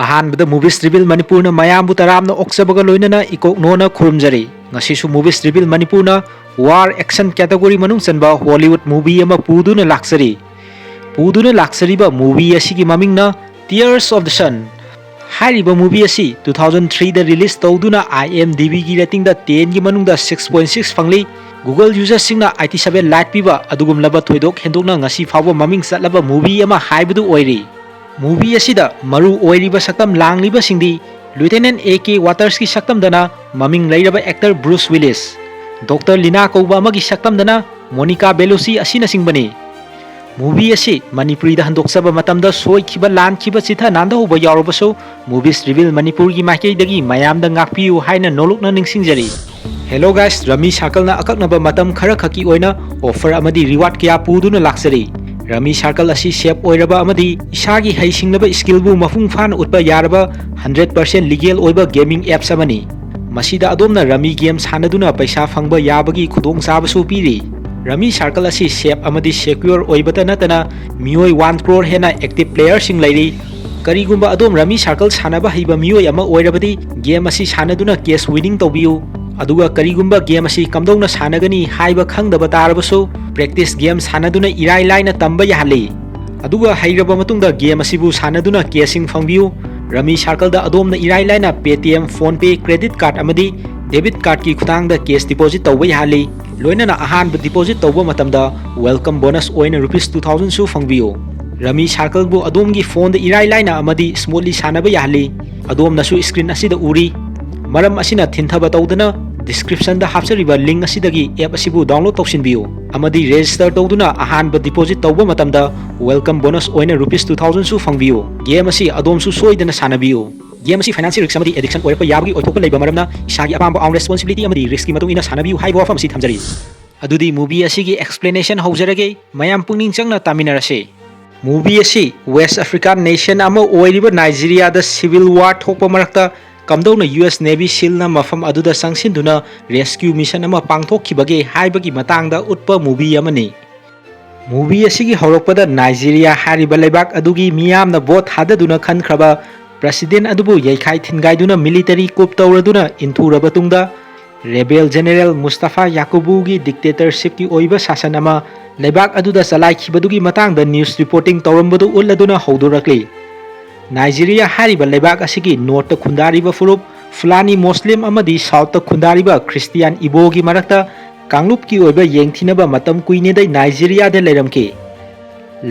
अहानबद movies reveal Manipur न मयामबु तरामन ओक्सबग लोइनना इकोकनोना खुरुमजरी ngasisu मूवीज रिवील मणिपुर न वार एक्शन कैटेगरी मनुंग चनबा हॉलीवुड मूवी अमा पुदुना लाक्सरीबा मूवी असिगी ममिंगना टीयर्स ऑफ द सन हाइरिबा मूवी असी 2003 दा रिलीज तौदुना IMDb गी रेटिंग दा 10 गी मनुंग दा 6.6 फंगली गूगल यूजर सिंगना 87 लाइक पीबा अदुगुमलबा थोइदोक हेंदोकना ngasi फावो ममिंग चटलबा मूवी अमा हाइबदु ओइरी मूवी असिदा मरु ओइरिबा सकतम लांगलिबा सिंगदी लेफ्टिनेंट AK वाटर्स की सकतम दना ममिंग लैरबा actor Bruce Willis doctor Lena कौबा अमगी सकतम दना मोनिका बेलुसी असिना सिंगबनी मूवी असी मणिपुरी दा हंदोक्सबा मतमदा सोइखिबा लानखिबा चिथा नांदहोबा यावरबसो मूवीज रिवील मणिपुर की माइकेदगी मयामदा ngakpiu हाइना नोलुकना निंगसिंगजरी हेलो गाइस रमी सर्कलना अककनबा मतम खरा खकी ओइना ऑफर अमदी रिवार्ड कया पुदुना लाक्सरी रमी सर्कल असी सेफ ओइरबा अमदी इसागी हैसिंगलबा स्किलबु मफुंग फान उत्पा यारबा 100% लीगल ओइबा गेमिंग एप्स अमनी मसीदा अदोमना रमी गेम सानदुना पैसा फंगबा याबगी खुदोंग चाबसु पीरी रमी सर्कल असी सेफ अमदी सिक्योर ओइबता नतना मियोय 1 crore हेना एक्टिव प्लेयर सिंग लैरी करीगुंबा अदोम रमी सर्कल सानबा हैबा मियोय अमा ओइरबदी गेम असी सानदुना कैश विनिंग तौबियु अदुगा करीगुंबा गेम असी कमदौना सानगनी हाइबा खंगदबा तारबसु प्रैक्टिस गेम सानदुना इराय लाइना तंबा याहली अदुगा हैरबा मतुंगदा गेम असिबु सानदुना केसिंग फंगबियु रमी सर्कल दा अदोमना इराय लाइना पेटीएम फोन पे क्रेडिट कार्ड अमदी डेबिट कार्ड की खुतांगदा कैश डिपॉजिट तौबा याहली लोइनना अहान डिपॉजिट तौबा मतमदा वेलकम बोनस ओइना ₹2000 सु फंगबियु रमी सर्कल बु अदोमगी फोन दा इराय लाइना अमदी स्मूथली सानबा याहली अदोमनासु स्क्रीन असिदा उरी मरम असिना थिनथबा तौदना डिस्क्रिप्शन दा हापसरिबा लिंक असिदगी ऐप असिबु डाउनलोड तौसिनबियु अमदी रजिस्टर तौदुना अहानबा डिपॉजिट तौबा मतमदा वेलकम बोनस ओइना ₹2000 सु फंगबियु गेम असि अदोमसु सोइदना सानबियु गेम असि फाइनेंशियल रिस्क अमदी एडिक्शन ओइरपा याबगी ओइथोकपा लेबा मरमना इसागी अपामबा आउन रेस्पोंसिबिलिटी अमदी रिस्क की मतुंग इना सानबियु हाइबा वफम असि थमजरी अदुदी मूवी असिगी एक्सप्लेनेशन हौजरगे मयाम पुंगनिंग चंगना तामिनारसे मूवी असी वेस्ट अफ्रीका नेशन अमा ओइरिबा नाइजीरिया दा सिविल वार थोकपा मरक्ता कमदौना US नेवी सीलना मफम अदुदा संगसिनदुना रेस्क्यू मिशन अमा पांगथोखिबगे हाइबगी मतांगदा उट्पा मूवी अमनी मूवी असिगी हौरकपदा नाइजीरिया हारिबा लेबाक अदुगी मियामना बोट हाददुना खनख्रबा प्रेसिडेंट अदुबु यैखाइ थिनगाइदुना मिलिटरी कूप तौरदुना इंथुरबा तुंगदा रेबेल जनरल मुस्तफा याकूबुगी डिक्टेटरशिप की ओइबा शासन अमा लेबाक अदुदा चलाइखिबदुगी मतांगदा न्यूज रिपोर्टिंग तौरमबदु उल्लदुना हौदुरक्ली नाइजीरिया हारिबा लेबाक असिगी नॉर्थ खुंदारिबा फुरुप फुलानी मुस्लिम अमदी साउथ खुंदारिबा क्रिस्टियन इबोगी मरक्ता कांगलुप की ओइबा येंगथिनबा मतम कुइनेदै नाइजीरिया दे लेरमके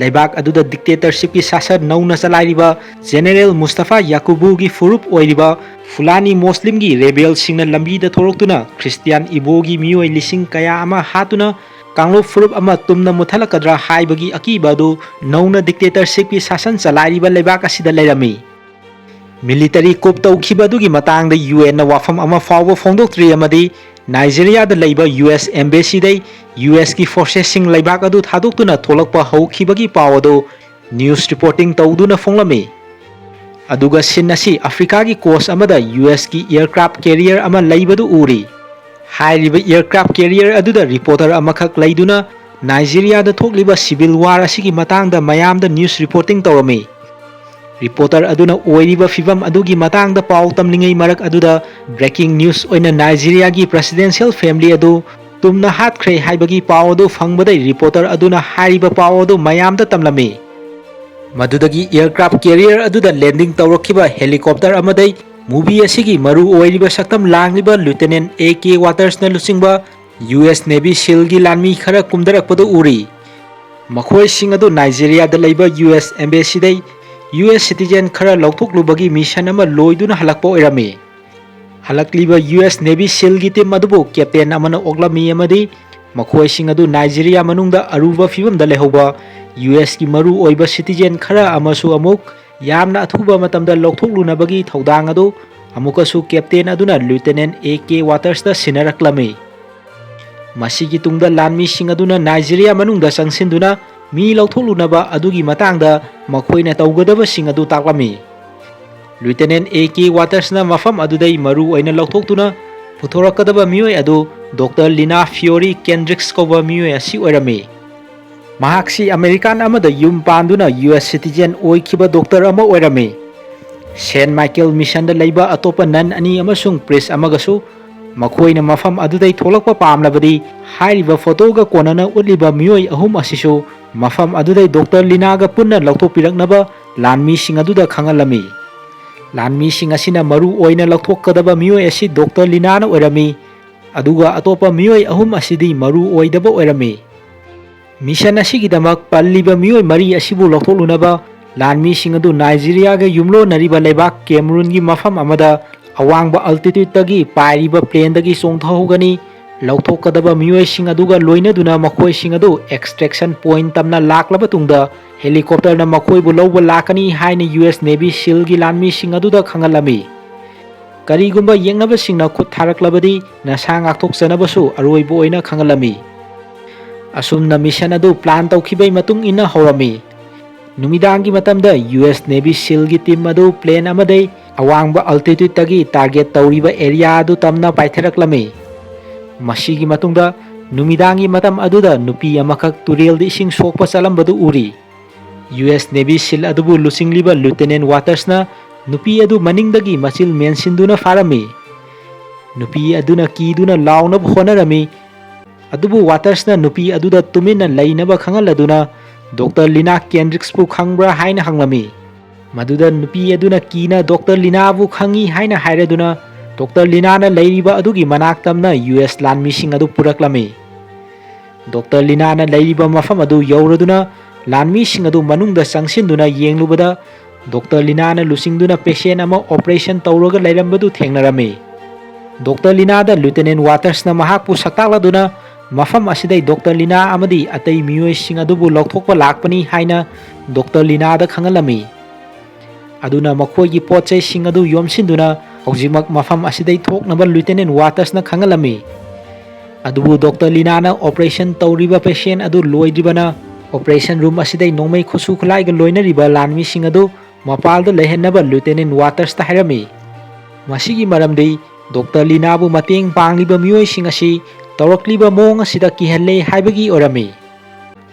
लेबाक अदुदा डिक्टेटरशिप की शासन नौना चलाइरिबा जनरल मुस्तफा याकूबुगी फुरुप ओइरिबा फुलानी मुस्लिम की रेबेल सिंगना लंबीदा थोरक्तुना क्रिस्टियन इबोगी मियोय लिसिंग कया अमा हातुना कांगलुप फुरुप अमा तुमना मुथलकद्रा हाइबगी अकीबादु नौना डिक्टेटरशिप की शासन चलाइरिबा लेबाक असिदा लेरमी मिलिटरी कूप तौखिबदुगी मतांगदा UN ना वाफम अमा फावबा फोंदोक्ट्री अमदी नाइजीरिया दा लैबा US एम्बेसी दै US की फोर्सेस सिंग लेबाक अदु थादोक्तुना थोलकपा हौखिबगी पावदो न्यूज रिपोर्टिंग तौदुना फोंलमी अदुगा सिन असी अफ्रीका की कोस्ट अमदा US की एयरक्राफ्ट कैरियर अमा लैबदु उरी हाइरिबा एयरक्राफ्ट कैरियर अदुदा रिपोर्टर अमखक लैदुना नाइजीरिया दा थोकलिबा सिविल वार असिगी मतांगदा मयामदा न्यूज रिपोर्टिंग तौरमी रिपोर्टर अदुना ओइरिबा फिवम अदुगी मतांगदा पाउ तमलिंगै मरक अदुदा ब्रेकिंग न्यूज ओइना नाइजीरिया की प्रेसिडेंशियल फैमिली अदु तुमना हातख्रे हाइबगी पाउ अदु फंगबदै रिपोर्टर अदुना हाइरिबा पाउ अदु मयामदा तमलमी मदुदगी एयरक्राफ्ट कैरियर अदुदा लैंडिंग तौरखिबा हेलीकॉप्टर अमदै मूवी असिगी मरु ओइरिबा सक्तम लांगलिबा लेफ्टिनेंट AK वाटर्स न लुसिंगबा US नेवी सील की लानमी खरा कुमदरकपदु उरी मखोय सिंग अदु नाइजीरिया दा लैबा US एम्बेसी दै US सिटीजन खरा लौथोकलुबगी मिशन अमा लोइदुना हलकपा ओइरमी हलकलिबा US नेवी सील की टीम अदुबु कैप्टन अमना ओगलमी अमदी मखोय सिंग अदु नाइजीरिया मनुंगदा अरुबा फिवमदा लेहौबा US की मरु ओइबा सिटीजन खरा अमसु अमुक यामना अथुबा मतमदा लौथोकलुनबगी थौदांग अदु अमुकसु कैप्टन अदुना लेफ्टिनेंट AK वाटर्स दा सिनरक्लमी मसिगी तुंगदा लानमी सिंग अदुना नाइजीरिया मनुंगदा संगसिनदुना मी लौथोकलुनबा अदुगी मतांगदा मखोयना तौगदबा सिंग अदु ताक्लमी लेफ्टिनेंट AK वाटर्स ना मफम अदुदै मरु ओइना लौथोकतुना पुथोरकदबा मियोय अदु डॉक्टर लीना फियोरी केंड्रिक्स कोबा मियोय असि ओइरमी महाक्सी अमेरिकन अमदा युम पांदुना US सिटीजन ओइखिबा डॉक्टर अमा ओइरमी Saint Michael Mission da leiba atopa nan ani amasung priest amagasu makoina mafam adudai tholakpa pamlabadi hairiba photo ga konana utliba mioi ahum asisu mafam adudai Dr. Lina ga punna lauthopiraknaba lanmi sing aduda khangalami lanmi sing asina maru oina lauthokkadaba mioi asi Dr. Lina na oirami aduga atopa mioi ahum asidi maru oidaba oirami mission asigidamak palliba mioi mari asibu lautholunaba lanmi sing adu Nigeria ga yumlo nariba lebak Cameroon gi mafam amada awangba altitude tagi pairiba plane dagi songthahugani lauthokadaba mioi sing aduga loinaduna makoi sing adu extraction point tamna laklaba tungda helicopter na makoi bu lawba lakani haina US Navy SEAL gi lanmi sing aduda khangalami karigumba yengnaba singna khut tharaklabadi nasa ngakthokjanabasu aroibo oina khangalami asumna mission adu plan tawkhibai matung ina horami numidangi matamda US Navy SEAL gi team adu plane amadai awangba altitude tagi target tawriba area adu tamna paitharaklami masigi matungda numidangi matam aduda nupi amakak turel di ising sokpa salambadu uri US Navy SEAL adubu lusingliba Lieutenant Waters na nupi adu maningdagi machil mensinduna farami nupi aduna kiduna launab honarami adubu Waters na nupi aduda tumina lainaba khangaladuna Dr. Lina Kendricks bu khangbra haina hanglami maduda nupi aduna kina Dr. Lina bu khangi haina hairaduna Dr. Lina na leiriba adugi manaktamna US lanmi sing adu puraklami Dr. Lina na leiriba mafam adu yauraduna lanmi sing adu manungda sangsinduna yenglubada Dr. Lina na lusingduna patient ama operation tawraga leirambadu thengnarami Dr. Lina da Lieutenant Waters na mahakpu saktakladuna mafam asidai Dr. Lina amadi atai mioi sing adubu lauthokpa lakpani haina Dr. Lina da khangalami aduna makhoigi potchai sing adu yomsinduna haujimak mafam asidai thoknaba Lieutenant Waters na khangalami adubu Dr. Lina na operation tawriba patient adu loidribana operation room asidai nongmai khosu khulai ga loinariba lanmi sing adu mapalda lehennaba Lieutenant Waters ta hairami masigi maramdei Dr. Lina bu mateng pangliba mioi sing asi tawrakliba mong asida kihalle haibagi orami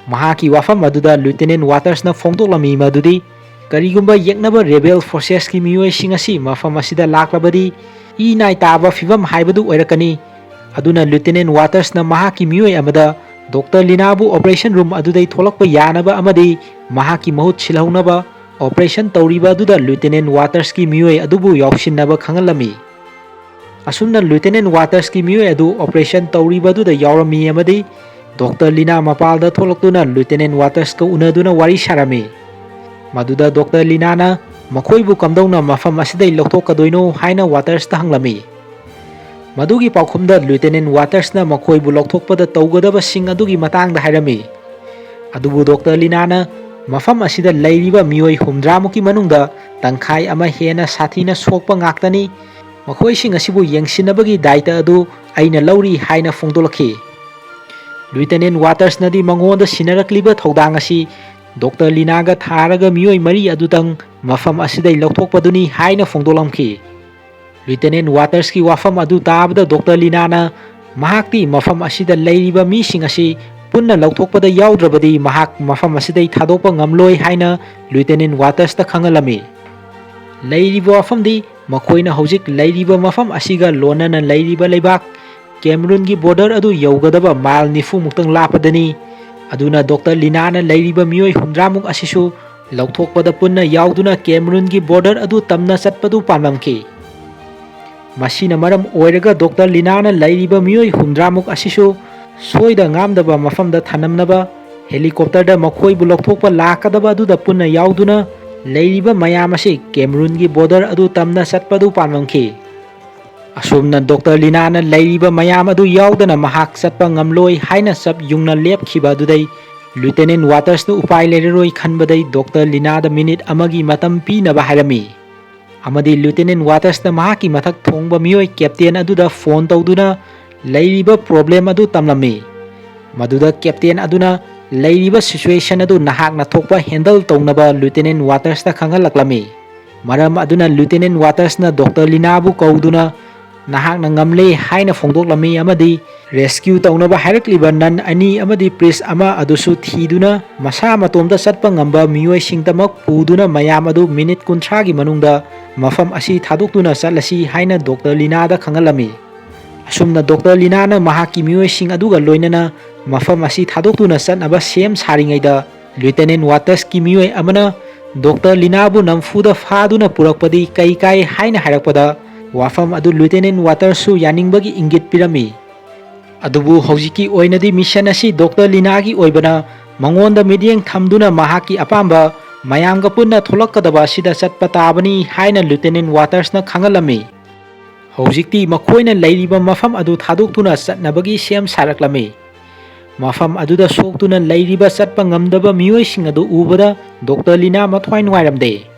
mahaki wafam aduda Lieutenant Waters na phongtoklami madudi karigumba yeknaba rebel forces ki mioi sing asi mafam asida laklabadi inai taba fivam haibadu oirakani aduna Lieutenant Waters na mahaki mioi amada Dr. Lina bu operation room adudai tholakpa yanaba amadi mahaki mahut silhaunaba operation tawriba aduda Lieutenant Waters ki mioi adubu yawsinnaba khangalami asumna Lieutenant Waters ki mioi adu operation tawriba aduda yawrami amadi Dr. Lina mapalda tholakduna Lieutenant Waters ka unaduna wari sarami maduda Dr. Lina na makoibu kamdongna mafam asidai lauthokkadoino haina Waters ta hanglami madugi paukhumda Lieutenant Waters na makoibu lauthokpada tawgadaba sing adugi matangda hairami adubu Dr. Lina na mafam asida leiriba mioi humdramuki manungda tangkhai ama hena sathina sokpa ngaktani makhoi sing asibu yengsinabagi daita adu aina lauri haina phongdolakhi Lieutenant Waters nadi mangonda sinarakliba thodang asi Dr. Lina ga tharaga mioi mari adutang mafam asidai lauthokpaduni haina phongdolamkhi Lieutenant Waters ki wafam adu tabada Dr. Lina na mahakti mafam asida leiriba mi sing asi punna lauthokpada yaudrabadi mahak mafam asidai thadokpa ngamloi haina Lieutenant Waters ta khangalami leiriba wafamdi makoina hojik leiriba mafam asiga lonana leiriba leibak Cameroon gi border adu yaugadaba mile 90 muktang lapadani aduna Dr. Lina na leiriba mioi 100 asisu lauthokpada punna yauduna Cameroon gi border adu tamna chatpadu panmamki masina maram oiraga Dr. Lina na leiriba mioi 100 asisu soida ngamdaba mafamda thanamnaba helicopter da makhoi bu lauthokpa lakadaba adu da punna yauduna leiriba mayam asi Cameroon gi border adu tamna chatpadu panmamki asumna Dr. Lina na leiriba mayam adu yaudana mahak chatpa ngamloi haina sab yungna lepkhiba adudai Lieutenant Waters na upai leroi khanbadai Dr. Lina da minute amagi matam pinaba hairami amadi Lieutenant Waters na mahaki mathak thongba mioi captain aduda phone tawduna leiriba problem adu tamlami maduda captain aduna leiriba situation adu nahak na thokpa handle tawnaba Lieutenant Waters ta khangalaklami maram aduna Lieutenant Waters na Dr. Lina bu kauduna nahakna ngamle haina phongdoklami amadi rescue taunaba hairakliba nan ani amadi priest ama adusu thiduna masa matomda satpa ngamba mioi singdamak puduna mayam adu minute 30 gi manungda mafam asi thadokduna chatlasi haina Dr. Lina da khangalami asumna Dr. Lina na mahaki mioi sing aduga loinana mafam asi thadokduna chatnaba sem saringaida Lieutenant Waters ki mioi amana Dr. Lina bu namfuda faduna purakpadi kai haina hairakpada wafam adu Lieutenant Waters su yaningbagi ingit pirami adubu hojiki oinadi mission asi Dr. Lina gi oibana mangonda midieng thamduna mahaki apamba mayamga punna tholakadaba sida chatpa tabani haina Lieutenant Waters na khangalami hojikti makoina leiriba mafam adu thadokduna chatnabagi sem saraklami mafam aduda soktuna leiriba chatpa ngamdaba miyoising adu ubada Dr. Lina mathwai nuairamde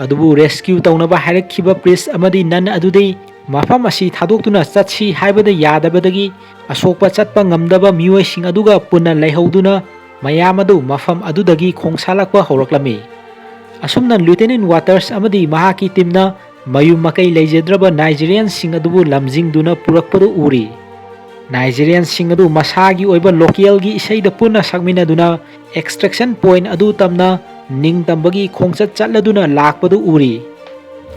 adubu rescue taunaba hairakhiba priest amadi nan adudei mafam asi thadokduna chatsi haibada yadabadagi asokpa chatpa ngamdaba miyoising aduga punna leihoduna mayam adu mafam adudagi khongsalakpa horaklami asumna Lieutenant Waters amadi mahaki timna mayum makai leijadraba Nigerian sing adubu lamjingduna purakpadu uri Nigerian sing adu masagi oiba local gi isaida punna sakminaduna extraction point adu tamna ningtambagi khongchat chatladuna lakpadu uri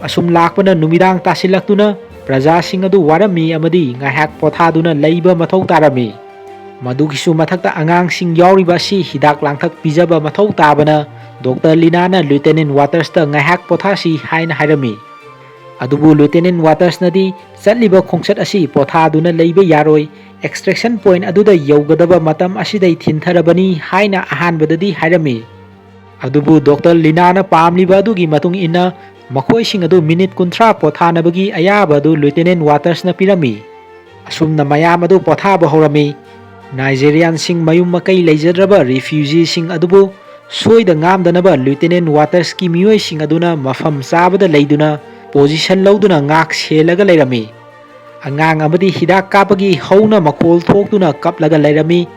asum lakpana numidang tasilaktuna praja sing adu warami amadi ngahak pothaduna leiba mathau tarami madugisu mathakta angang sing yauriba si hidak langthak pijaba mathau tabana Dr. Lina na Lieutenant Waters ta ngahak pothasi haina hairami adubu Lieutenant Waters nadi chatliba khongchat asi pothaduna leiba yaroi extraction point aduda yaugadaba matam asidai thintharabani haina ahanbadadi hairami adubu Dr. Lina na pamliba adugi matung ina makoising adu minute 30 pothanabagi ayaba adu Lieutenant Waters na pirami asumna mayam adu pothaba horami Nigerian sing mayum makai leijadraba refugee sing adubu soida ngamdanaba Lieutenant Waters ki mioi sing aduna mafam sabada leiduna position lauduna ngak selaga leirami angang amadi hidak kapagi hauna makol thokduna kaplaga leirami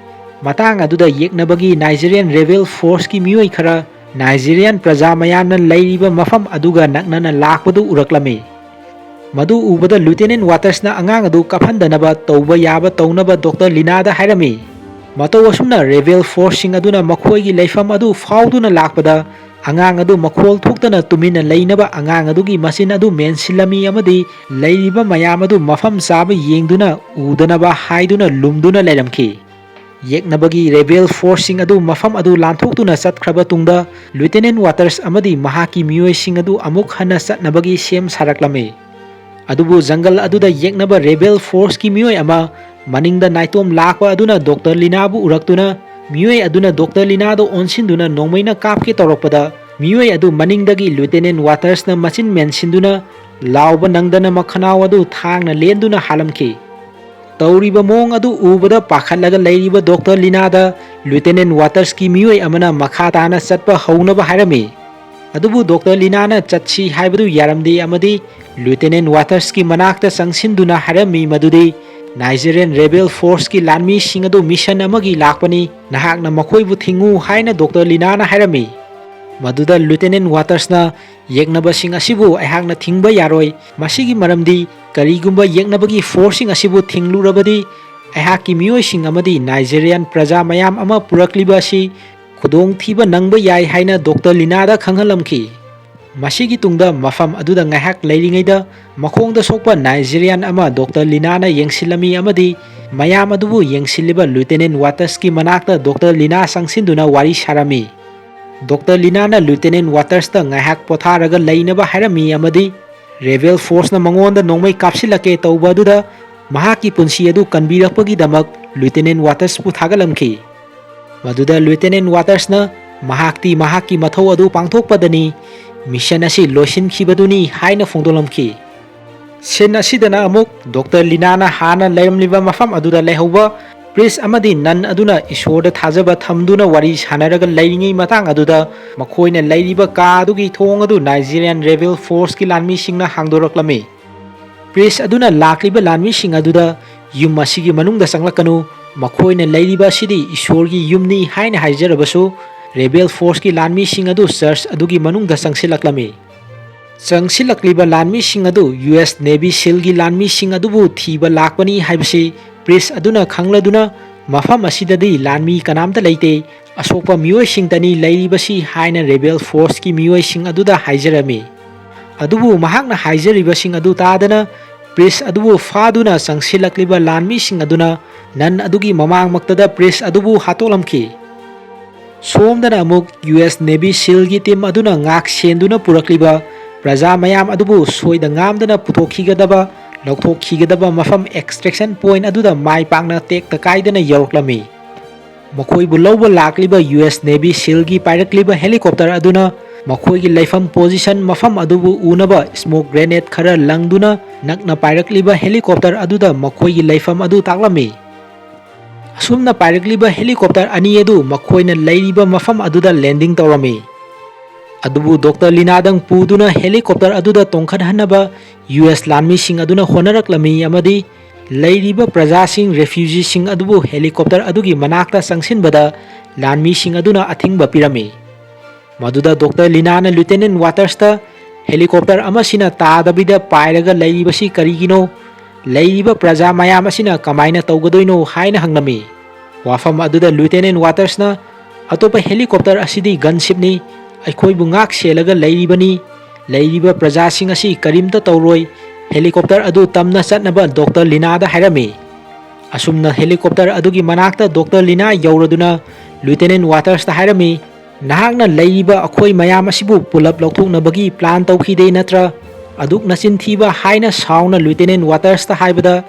matang aduda yeknabagi Nigerian rebel force ki mioi khara Nigerian praja mayamna leiriba mafam aduga naknana lakpadu uraklami madu ubada Lieutenant Waters na angang adu kaphandanaba tauba yaba taunaba Dr. Lina da hairami mato asumna rebel force sing aduna makhoigi leifam adu fauduna lakpada angang adu makhol thuktana tumina leinaba angang adugi masin adu mensilami amadi leiriba mayam adu mafam saba yengduna udanaba haiduna lumduna leiramki yeknabagi rebel force sing adu mafam adu lanthokduna chatkraba tungda Lieutenant Waters amadi mahaki mioi sing adu amuk hana chatnabagi sem saraklami adubu jungle aduda yeknaba rebel force ki mioi ama maningda naitom lakwa aduna Dr. Lina bu uraktuna mioi aduna Dr. Lina do onsinduna nongmaina kapke toropada mioi adu maningdagi Lieutenant Waters na machin mensinduna lauba nangdana makhanau adu thangna lenduna halamki tauriba mong adu ubada pakhalaga leiriba Dr. Lina da Lieutenant Waters ki mioi amana makhatana chatpa haunaba hairami adubu Dr. Lina na chatsi haibadu yaramdi amadi Lieutenant Waters ki manakta sangsinduna hairami madudi Nigerian rebel force ki lanmi sing adu mission amagi lakpani nahakna makhoibu thingu haina Dr. Lina na hairami maduda Lieutenant Waters na yeknaba sing asibu aihakna thingba yaroi masigi maramdi karigumba yeknabagi force sing asibu thinglurabadi aihaki mioi sing amadi Nigerian praja mayam ama purakliba si khudong thiba nangba yai haina Dr. Lina da khanghalamki masigi tungda mafam aduda ngahak leiringaida makhongda sokpa Nigerian ama Dr. Lina na yengsilami amadi mayam adubu yengsiliba Lieutenant Waters ki manakta Dr. Lina sangsinduna wari sarami Dr. Lina na Lieutenant Waters ta ngahak potharaga leinaba hairami amadi rebel force na mangonda nongmai kapsilake tauba aduda mahaki punsi adu kanbirakpagi damak Lieutenant Waters pu thagalamki maduda Lieutenant Waters na mahaki mathau adu pangthokpadani mission asi losin khibaduni haina phongdolamki sen asidana amuk Dr. Lina na hana leiramliba mafam aduda leihoba priest amadi nan aduna isorda thajaba thamduna wari sanaraga leiringai matang aduda makhoina leiriba ka adugi thong adu Nigerian rebel force ki lanmi singna hangdoraklami priest aduna lakliba lanmi sing aduda yum asigi manungda sanglakanu makhoina leiriba sidi isorgi yumni haina haijarabasu rebel force ki lanmi sing adu church adugi manungda sangsilaklami Changsilakliba lanmising adu US Navy SEALgi lanmising adubu thiba lakpani haibasi priest aduna khangladuna mafam asidadi lanmi kanamta leite asokpa miyoi lairibasi haina rebel force ki miyoi sing aduda haijarami adubu mahakna haijaribasing adu tadana priest adubu faduna changsilakliba lanmising aduna nan adugi mamangmaktada priest adubu hatolamki somdana amuk US Navy SEALgi team aduna ngak senduna purakliba Praja mayam adubu soida ngamdana puthokhigadaba lauthokhigadaba mafam extraction point aduda mai pangna tek takaidana yauklami makhoibu lawba lakliba US Navy SEALgi pairakliba helicopter aduna makhoigi leifam position mafam adubu unaba smoke grenade khara langduna nakna pairakliba helicopter aduda makhoigi leifam adu taklami asumna pairakliba helicopter ani edu makhoina leiriba mafam aduda landing tawrami adubu Dr. Linadang puduna helicopter aduda tongkhadhanaba US lanmi sing aduna honaraklami amadi leiriba praja sing refugee sing adubu helicopter adugi manakta sangsinbada lanmi sing aduna athingba pirami maduda Dr. Linana Lieutenant Watersta helicopter amasina tadabida pairaga leiribasi karigino leiriba praja mayam asina kamaina tawgadoino haina hangnami wafam aduda Lieutenant Watersna atopa helicopter asidi gunship ni अखोइबु ngak selaga leiriba praja sing asi karimta tawroi helicopter adu tamna chatnaba Dr. Lina da hairami asumna helicopter adugi manakta Dr. Lina yauraduna Lieutenant Waters da hairami nahakna leiriba akhoi mayam asibu pulap lauthoknabagi plan tawkhide natra aduk nasin thiba haina sauna Lieutenant Waters da haibada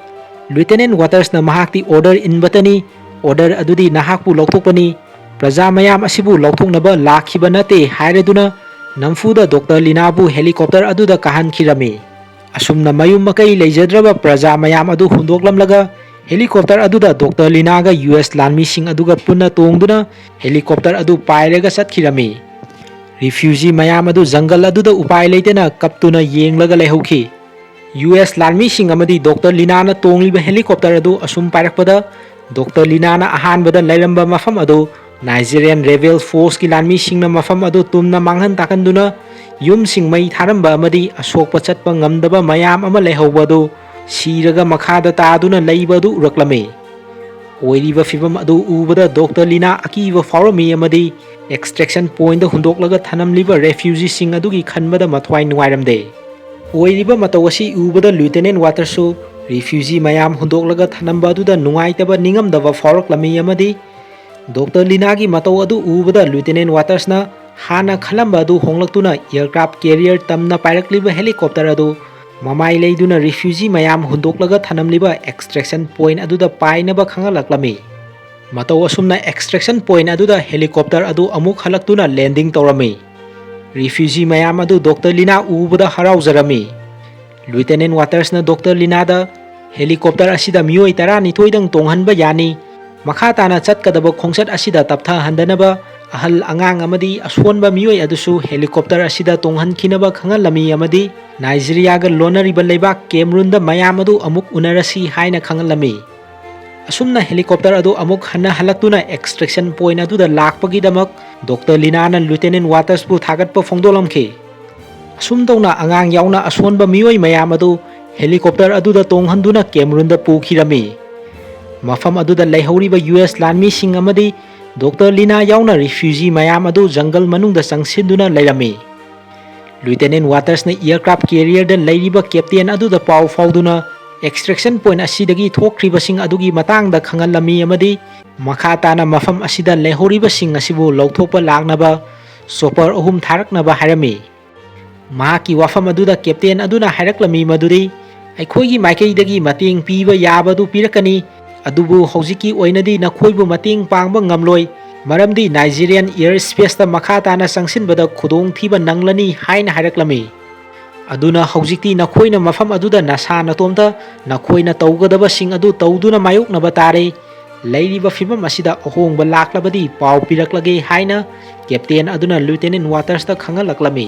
Lieutenant Waters na mahakti order inbatani order adudi nahakpu lauthokpani Praja mayam asibu lauthoknaba lakhiba nate haireduna namfuda Dr. Linabu helicopter aduda kahan khirami asumna mayum makai leijadraba praja mayam adu hundoklamlaga helicopter aduda Dr. Linaga US lanmi sing aduga punna tongduna helicopter adu pairaga satkhirami refugee mayam adu jungle aduda upai leitena kaptuna yenglaga lehauki US lanmi sing amadi Dr. Linana tongliba helicopter adu asum pairakpada Dr. Linana ahanbada lairamba mafam adu Nigerian rebel force ki lanmi sing na mafam adu tumna manghan takanduna yum sing mai tharamba amadi asokpa chatpa ngamdaba mayam ama lehauba adu siraga makhada taduna leiba adu uraklami oiriba fibam adu ubada Dr. Lina akiba faurami amadi extraction point da hundoklaga thanamliba refugee sing adugi khanbada mathwai nuairamde oiriba matawasi ubada Lieutenant Watersu refugee mayam hundoklaga thanamba aduda nungaitaba ningamdaba fauраklami amadi Dr. Linagi matau adu ubada Lieutenant Watersna hana khalamba adu honglaktuna aircraft carrier tamna pairakliba helicopter adu mamai leiduna refugee mayam hundoklaga thanamliba extraction point aduda painaba khangalaklami matau asumna extraction point aduda helicopter adu amuk halaktuna landing tawrami refugee mayam adu Dr. Lina ubada harauzarami Lieutenant Watersna Dr. Linada helicopter asida miyoi tarani thoidang tonghanba yani Makhatana chatkadaba khongsat asida taptha handanaba ahal angang amadi aswonba miyoi adusu helicopter asida tonghan khinaba khangalami amadi Nigeria ga lonariba leibak Cameroon da mayam adu amuk unarasi haina khangalami asumna helicopter adu amuk hanna halaktuna extraction point adu da lakpagi damak Dr. Linana Lieutenant Waters bu thagatpa phongdolamki asumdona angang yauna aswonba miyoi mayam adu helicopter adu da tonghanduna Cameroon da pukhirami mafam aduda leihoriba US lanmi sing amadi Dr. Lina yauna refugee mayam adu jungle manungda sangsinduna leirami Lieutenant Waters na aircraft carrier da leiriba captain aduda pau fauduna extraction point asidagi thokriba sing adugi matangda khangalami amadi makhatana mafam asida leihoriba sing asibu lauthokpa laknaba chopper ahum tharaknaba hairami maki wafam aduda captain aduna haiраklami maduri aikhoigi maikeidagi mating piba yabadu pirakani adubu hojiki oinadi nakhoibu mating pangba ngamloi maramdi Nigerian airspace ta makhatana sangsinbada khudong thiba nanglani haina haiраklami aduna hojikti nakhoina mafam aduda nasa natomta nakhoina tawgadaba sing adu tawduna mayoknaba tare leiriba fibam asida ahongba laklabadi pau piraklage haina captain aduna Lieutenant Waters ta khangalaklami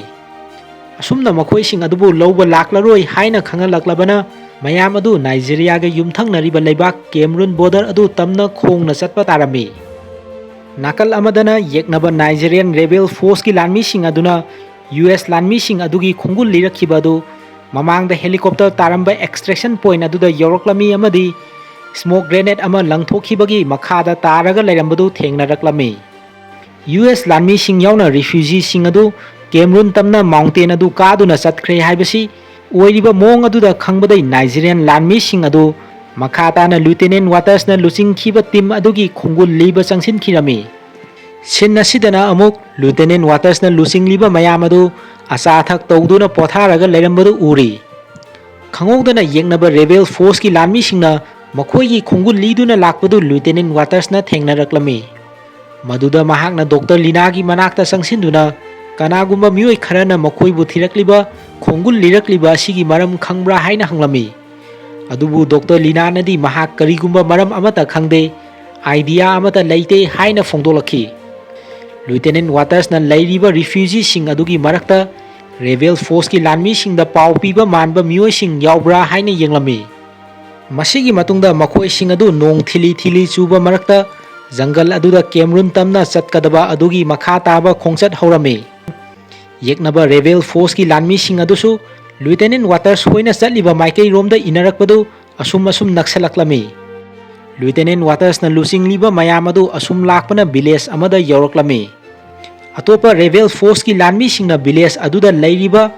asumna makhoi sing adubu lawba laklaroi haina khangalaklabana mayam adu Nigeria ga yumthangnariba leibak Cameroon border adu tamna khongna chatpa tarami nakal amadana yeknaba Nigerian rebel force ki lanmi sing aduna US ꯂꯥꯟꯃꯤꯁꯤꯡ ꯑꯗꯨꯒꯤ ꯈꯣꯡꯒꯨꯜ ꯂꯤꯔꯛꯈꯤꯕ ꯑꯗꯨ ꯃꯃꯥꯡꯗ helicopter ꯇꯥꯔꯝꯕ extraction point ꯑꯗꯨꯗ ꯌꯧꯔꯛꯂꯝꯃꯤ ꯑꯃꯗꯤ smoke grenade ꯑꯃ ꯂꯪꯊꯣꯛꯈꯤꯕꯒꯤ ꯃꯈꯥꯗ ꯇꯥꯔꯒ ꯂꯩꯔꯝꯕꯗꯨ ꯊꯦꯡꯅꯔꯛꯂꯝꯃꯤ꯫ US ꯂꯥꯟꯃꯤꯁꯤꯡ ꯌꯥꯎꯅ ꯔꯤꯐ꯭ꯌꯨꯖꯤꯁꯤꯡ ꯑꯗꯨ ꯀꯦꯃꯔꯨꯟ ꯇꯝꯅ ꯃꯥꯎꯟꯇꯦꯟ ꯑꯗꯨ ꯀꯥꯗꯨꯅ ꯆꯠꯈ꯭ꯔꯦ ꯍꯥꯏꯕꯁꯤ ꯑꯣꯏꯔꯤꯕ ꯃꯑꯣꯡ ꯑꯗꯨꯗ ꯈꯪꯕꯗꯩ ꯅꯥꯏꯖꯦꯔꯤꯌꯟ ꯂꯥꯟꯃꯤꯁꯤꯡ ꯑꯗꯨ ꯃꯈꯥ ꯇꯥꯅ ꯂꯨꯇꯦꯅꯦꯟ ꯋꯥꯇꯔꯁꯅ ꯂꯨꯆꯤꯡꯈꯤꯕ ꯇꯤꯝ ꯑꯗꯨꯒꯤ ꯈꯣꯡꯒꯨꯜ ꯂꯤꯕ ꯆꯪꯁꯤꯟꯈꯤꯔꯝꯃꯤ꯫ ꯁꯤꯟ ꯑꯁꯤꯗꯅ ꯑꯃꯨꯛ ꯂꯨꯇꯦꯅꯦꯟ ꯋꯥꯇꯔꯁꯅ ꯂꯨꯆꯤꯡꯂꯤꯕ ꯃꯌꯥꯝ ꯑꯗꯨ ꯑꯆꯥ ꯑꯊꯛ ꯇꯧꯗꯨꯅ ꯄꯣꯊꯥꯔꯒ ꯂꯩꯔꯝꯕꯗꯨ ꯎꯔꯤ꯫ ꯈꯪꯍꯧꯗꯅ ꯌꯦꯛꯅꯕ ꯔꯦꯕꯦꯜ ꯐꯣꯔꯁꯀꯤ ꯂꯥꯟꯃꯤꯁꯤꯡꯅ ꯃꯈꯣꯏꯒꯤ ꯈꯣꯡꯒꯨꯜ ꯂꯤꯗꯨꯅ ꯂꯥꯛꯄꯗꯨ ꯂꯨꯇꯦꯅꯦꯟ ꯋꯥꯇꯔꯁꯅ ꯊꯦꯡꯅꯔꯛꯂꯝꯃꯤ꯫ ꯃꯗꯨꯗ ꯃꯍꯥꯛꯅ ꯗꯣꯛꯇꯔ ꯂꯤꯅꯥꯒꯤ ꯃꯅꯥꯛꯇ ꯆꯪꯁꯤꯟꯗꯨꯅ ꯀꯅꯥꯒꯨꯝꯕ ꯃꯤꯑꯣꯏ ꯈꯔꯅ ꯃꯈꯣꯏꯕꯨ ꯊꯤꯔꯛꯂꯤꯕ ꯈꯣꯡꯒꯨꯜ ꯂꯤꯔꯛꯂꯤꯕ ꯑꯁꯤꯒꯤ ꯃꯔꯝ ꯈꯪꯕ꯭ꯔꯥ ꯍꯥꯏꯅ ꯍꯪꯂꯝꯃꯤ꯫ ꯑꯗꯨꯕꯨ ꯗꯣꯛꯇꯔ ꯂꯤꯅꯥꯅꯗꯤ ꯃꯍꯥꯛ ꯀꯔꯤꯒꯨꯝꯕ ꯃꯔꯝ ꯑꯃꯠꯇ ꯈꯪꯗꯦ, ꯑꯥꯏꯗꯤꯌꯥ ꯑꯃꯠꯇ ꯂꯩꯇꯦ ꯍꯥꯏꯅ ꯐꯣꯡꯗꯣꯛꯂꯛꯈꯤ꯫ ꯂꯨꯇꯦꯅꯦꯟ ꯋꯥꯇꯔꯁꯅ ꯂꯩꯔꯤꯕ ꯔꯤꯐ꯭ꯌꯨꯖꯤꯁꯤꯡ ꯑꯗꯨꯒꯤ ꯃꯔꯛꯇ ꯔꯦꯕꯦꯜ ꯐꯣꯔꯁꯀꯤ ꯂꯥꯟꯃꯤꯁꯤꯡꯗ ꯄꯥꯎ ꯄꯤꯕ ꯃꯥꯟꯕ ꯃꯤꯑꯣꯏꯁꯤꯡ ꯌꯥꯎꯕ꯭ꯔꯥ ꯍꯥꯏꯅ ꯌꯦꯡꯂꯝꯃꯤ꯫ ꯃꯁꯤꯒꯤ ꯃꯇꯨꯡꯗ ꯃꯈꯣꯏꯁꯤꯡ ꯑꯗꯨ ꯅꯣꯡ ꯊꯤꯂꯤ ꯊꯤꯂꯤ ꯆꯨꯕ ꯃꯔꯛꯇ ꯖꯪꯒꯜ ꯑꯗꯨꯗ ꯀꯦꯃꯔꯨꯟ ꯇꯝꯅ ꯆꯠꯀꯗꯕ ꯑꯗꯨꯒꯤ ꯃꯈꯥ ꯇꯥꯕ ꯈꯣꯡꯆꯠ ꯍꯧꯔꯝꯃꯤ꯫ ꯌꯦꯛꯅꯕ ꯔꯦꯕꯦꯜ ꯐꯣꯔꯁꯀꯤ ꯂꯥꯟꯃꯤꯁꯤꯡ ꯑꯗꯨꯁꯨ ꯂꯨꯇꯦꯅꯦꯟ ꯋꯥꯇꯔꯁ ꯍꯣꯏꯅ ꯆꯠꯂꯤꯕ ꯃꯥꯏꯀꯩꯔꯣꯝꯗ ꯏꯟꯅꯔꯛꯄꯗꯨ ꯑꯁꯨꯝ ꯅꯛꯁꯜꯂꯛꯂꯝꯃꯤ꯫ ꯂꯨꯇꯦꯅꯦꯟ ꯋꯥꯇꯔꯁꯅ ꯂꯨꯆꯤꯡꯂꯤꯕ ꯃꯌꯥꯝ ꯑꯗꯨ ꯑꯁꯨꯝ ꯂꯥꯛꯄꯅ ꯚꯤꯂꯦꯖ ꯑꯃꯗ ꯌꯧꯔꯛꯂꯝꯃꯤ꯫ ꯑꯇꯣꯞꯄ ꯔꯦꯕꯦꯜ ꯐꯣꯔꯁꯀꯤ ꯂꯥꯟꯃꯤꯁꯤꯡꯅ ꯚꯤꯂꯦꯖ ꯑꯗꯨꯗ ꯂꯩꯔꯤꯕ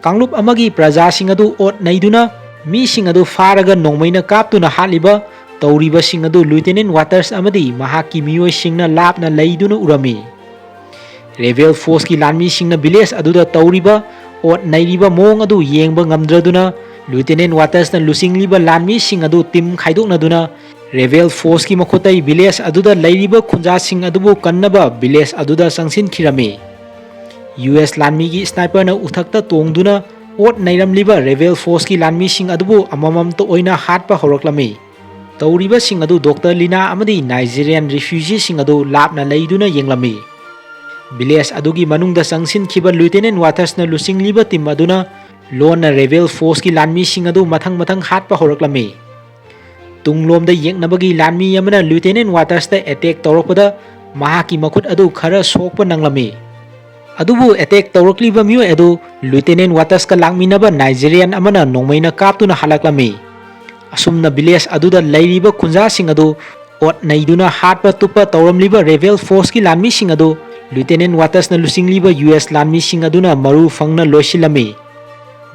ꯀꯥꯡꯂꯨꯞ ꯑꯃꯒꯤ ꯄ꯭ꯔꯖꯥꯁꯤꯡ ꯑꯗꯨ ꯑꯣꯠ ꯅꯩꯗꯨꯅ ꯃꯤꯁꯤꯡ ꯑꯗꯨ ꯐꯥꯔꯒ ꯅꯣꯡꯃꯩꯅ ꯀꯥꯞꯇꯨꯅ ꯍꯥꯠꯂꯤꯕ ꯇꯧꯔꯤꯕꯁꯤꯡ ꯑꯗꯨ ꯂꯨꯇꯦꯅꯦꯟ ꯋꯥꯇꯔꯁ ꯑꯃꯗꯤ ꯃꯍꯥꯛꯀꯤ ꯃꯤꯑꯣꯏꯁꯤꯡꯅ ꯂꯥꯞꯅ ꯂꯩꯗꯨꯅ ꯎꯔꯝꯃꯤ꯫ ꯔꯦꯕꯦꯜ ꯐꯣꯔꯁꯀꯤ ꯂꯥꯟꯃꯤꯁꯤꯡꯅ ꯚꯤꯂꯦꯖ ꯑꯗꯨꯗ ꯇꯧꯔꯤꯕ ꯑꯣꯠ ꯅꯩꯔꯤꯕ ꯃꯑꯣꯡ ꯑꯗꯨ ꯌꯦꯡꯕ ꯉꯝꯗ꯭ꯔꯗꯨꯅ ꯂꯨꯇꯦꯅꯦꯟ ꯋꯥꯇꯔꯁꯅ ꯂꯨꯆꯤꯡꯂꯤꯕ ꯂꯥꯟꯃꯤꯁꯤꯡ ꯑꯗꯨ ꯇꯤꯝ ꯈꯥꯏꯗꯣꯛꯅꯗꯨꯅ ꯔꯦꯕꯦꯜ ꯐꯣꯔꯁꯀꯤ ꯃꯈꯨꯠꯇꯩ ꯚꯤꯂꯦꯖ ꯑꯗꯨꯗ ꯂꯩꯔꯤꯕ ꯈꯨꯟꯖꯥꯁꯤꯡ ꯑꯗꯨꯕꯨ ꯀꯟꯅꯕ ꯚꯤꯂꯦꯖ ꯑꯗꯨꯗ ꯆꯪꯁꯤꯟꯈꯤꯔꯝꯃꯤ꯫ US ꯂꯥꯟꯃꯤꯒꯤ ꯁ꯭ꯅꯥꯏꯄꯔꯅ ꯎꯊꯛꯇ ꯇꯣꯡꯗꯨꯅ ꯑꯣꯠ ꯅꯩꯔꯝꯂꯤꯕ ꯔꯦꯕꯦꯜ ꯐꯣꯔꯁꯀꯤ ꯂꯥꯟꯃꯤꯁꯤꯡ ꯑꯗꯨꯕꯨ ꯑꯃꯃꯝꯇ ꯑꯣꯏꯅ ꯍꯥꯠꯄ ꯍꯧꯔꯛꯂꯝꯃꯤ꯫ ꯇꯧꯔꯤꯕꯁꯤꯡ ꯑꯗꯨ ꯗꯣꯛꯇꯔ ꯂꯤꯅꯥ ꯑꯃꯗꯤ ꯅꯥꯏꯖꯦꯔꯤꯌꯟ ꯔꯤꯐ꯭ꯌꯨꯖꯤꯁꯤꯡ ꯑꯗꯨ ꯂꯥꯞꯅ ꯂꯩꯗꯨꯅ ꯌꯦꯡꯂꯝꯃꯤ꯫ ꯚꯤꯂꯦꯖ ꯑꯗꯨꯒꯤ ꯃꯅꯨꯡꯗ ꯆꯪꯁꯤꯟꯈꯤꯕ ꯂꯨꯇꯦꯅꯦꯟ ꯋꯥꯇꯔꯁꯅ ꯂꯨꯆꯤꯡꯂꯤꯕ ꯇꯤꯝ ꯑꯗꯨꯅ ꯂꯣꯟꯅ ꯔꯦꯕꯦꯜ ꯐꯣꯔꯁꯀꯤ ꯂꯥꯟꯃꯤꯁꯤꯡ ꯑꯗꯨ ꯃꯊꯪ ꯍꯥꯠꯄ ꯍꯧꯔꯛꯂꯝꯃꯤ꯫ ꯇꯨꯡꯂꯣꯝꯗ ꯌꯦꯛꯅꯕꯒꯤ ꯂꯥꯟꯃꯤ ꯑꯃꯅ ꯂꯨꯇꯦꯅꯦꯟ ꯋꯥꯇꯔꯁꯇ ꯑꯦꯇꯦꯛ ꯇꯧꯔꯛꯄꯗ ꯃꯍꯥꯛꯀꯤ ꯃꯈꯨꯠ ꯑꯗꯨ ꯈꯔ ꯁꯣꯛꯄ ꯅꯪꯂꯝꯃꯤ꯫ ꯑꯗꯨꯕꯨ ꯑꯦꯇꯦꯛ ꯇꯧꯔꯛꯂꯤꯕ ꯃꯤꯑꯣꯏ ꯑꯗꯨ ꯂꯨꯇꯦꯅꯦꯟ ꯋꯥꯇꯔꯁꯀ ꯂꯥꯛꯃꯤꯟꯅꯕ ꯅꯥꯏꯖꯦꯔꯤꯌꯟ ꯑꯃꯅ ꯅꯣꯡꯃꯩꯅ ꯀꯥꯞꯇꯨꯅ ꯍꯜꯂꯛꯂꯝꯃꯤ꯫ ꯑꯁꯨꯝꯅ ꯚꯤꯂꯦꯖ ꯑꯗꯨꯗ ꯂꯩꯔꯤꯕ ꯈꯨꯟꯖꯥꯁꯤꯡ ꯑꯗꯨ ꯑꯣꯠ ꯅꯩꯗꯨꯅ ꯍꯥꯠꯄ ꯇꯨꯞꯄ ꯇꯧꯔꯝꯂꯤꯕ ꯔꯦꯕꯦꯜ ꯐꯣꯔꯁꯀꯤ ꯂꯥꯟꯃꯤꯁꯤꯡ ꯑꯗꯨ ꯂꯨꯇꯦꯅꯦꯟ ꯋꯥꯇꯔꯁꯅ ꯂꯨꯆꯤꯡꯂꯤꯕ US ꯂꯥꯟꯃꯤꯁꯤꯡ ꯑꯗꯨꯅ ꯃꯔꯨ ꯐꯪꯅ ꯂꯣꯏꯁꯤꯜꯂꯝꯃꯤ꯫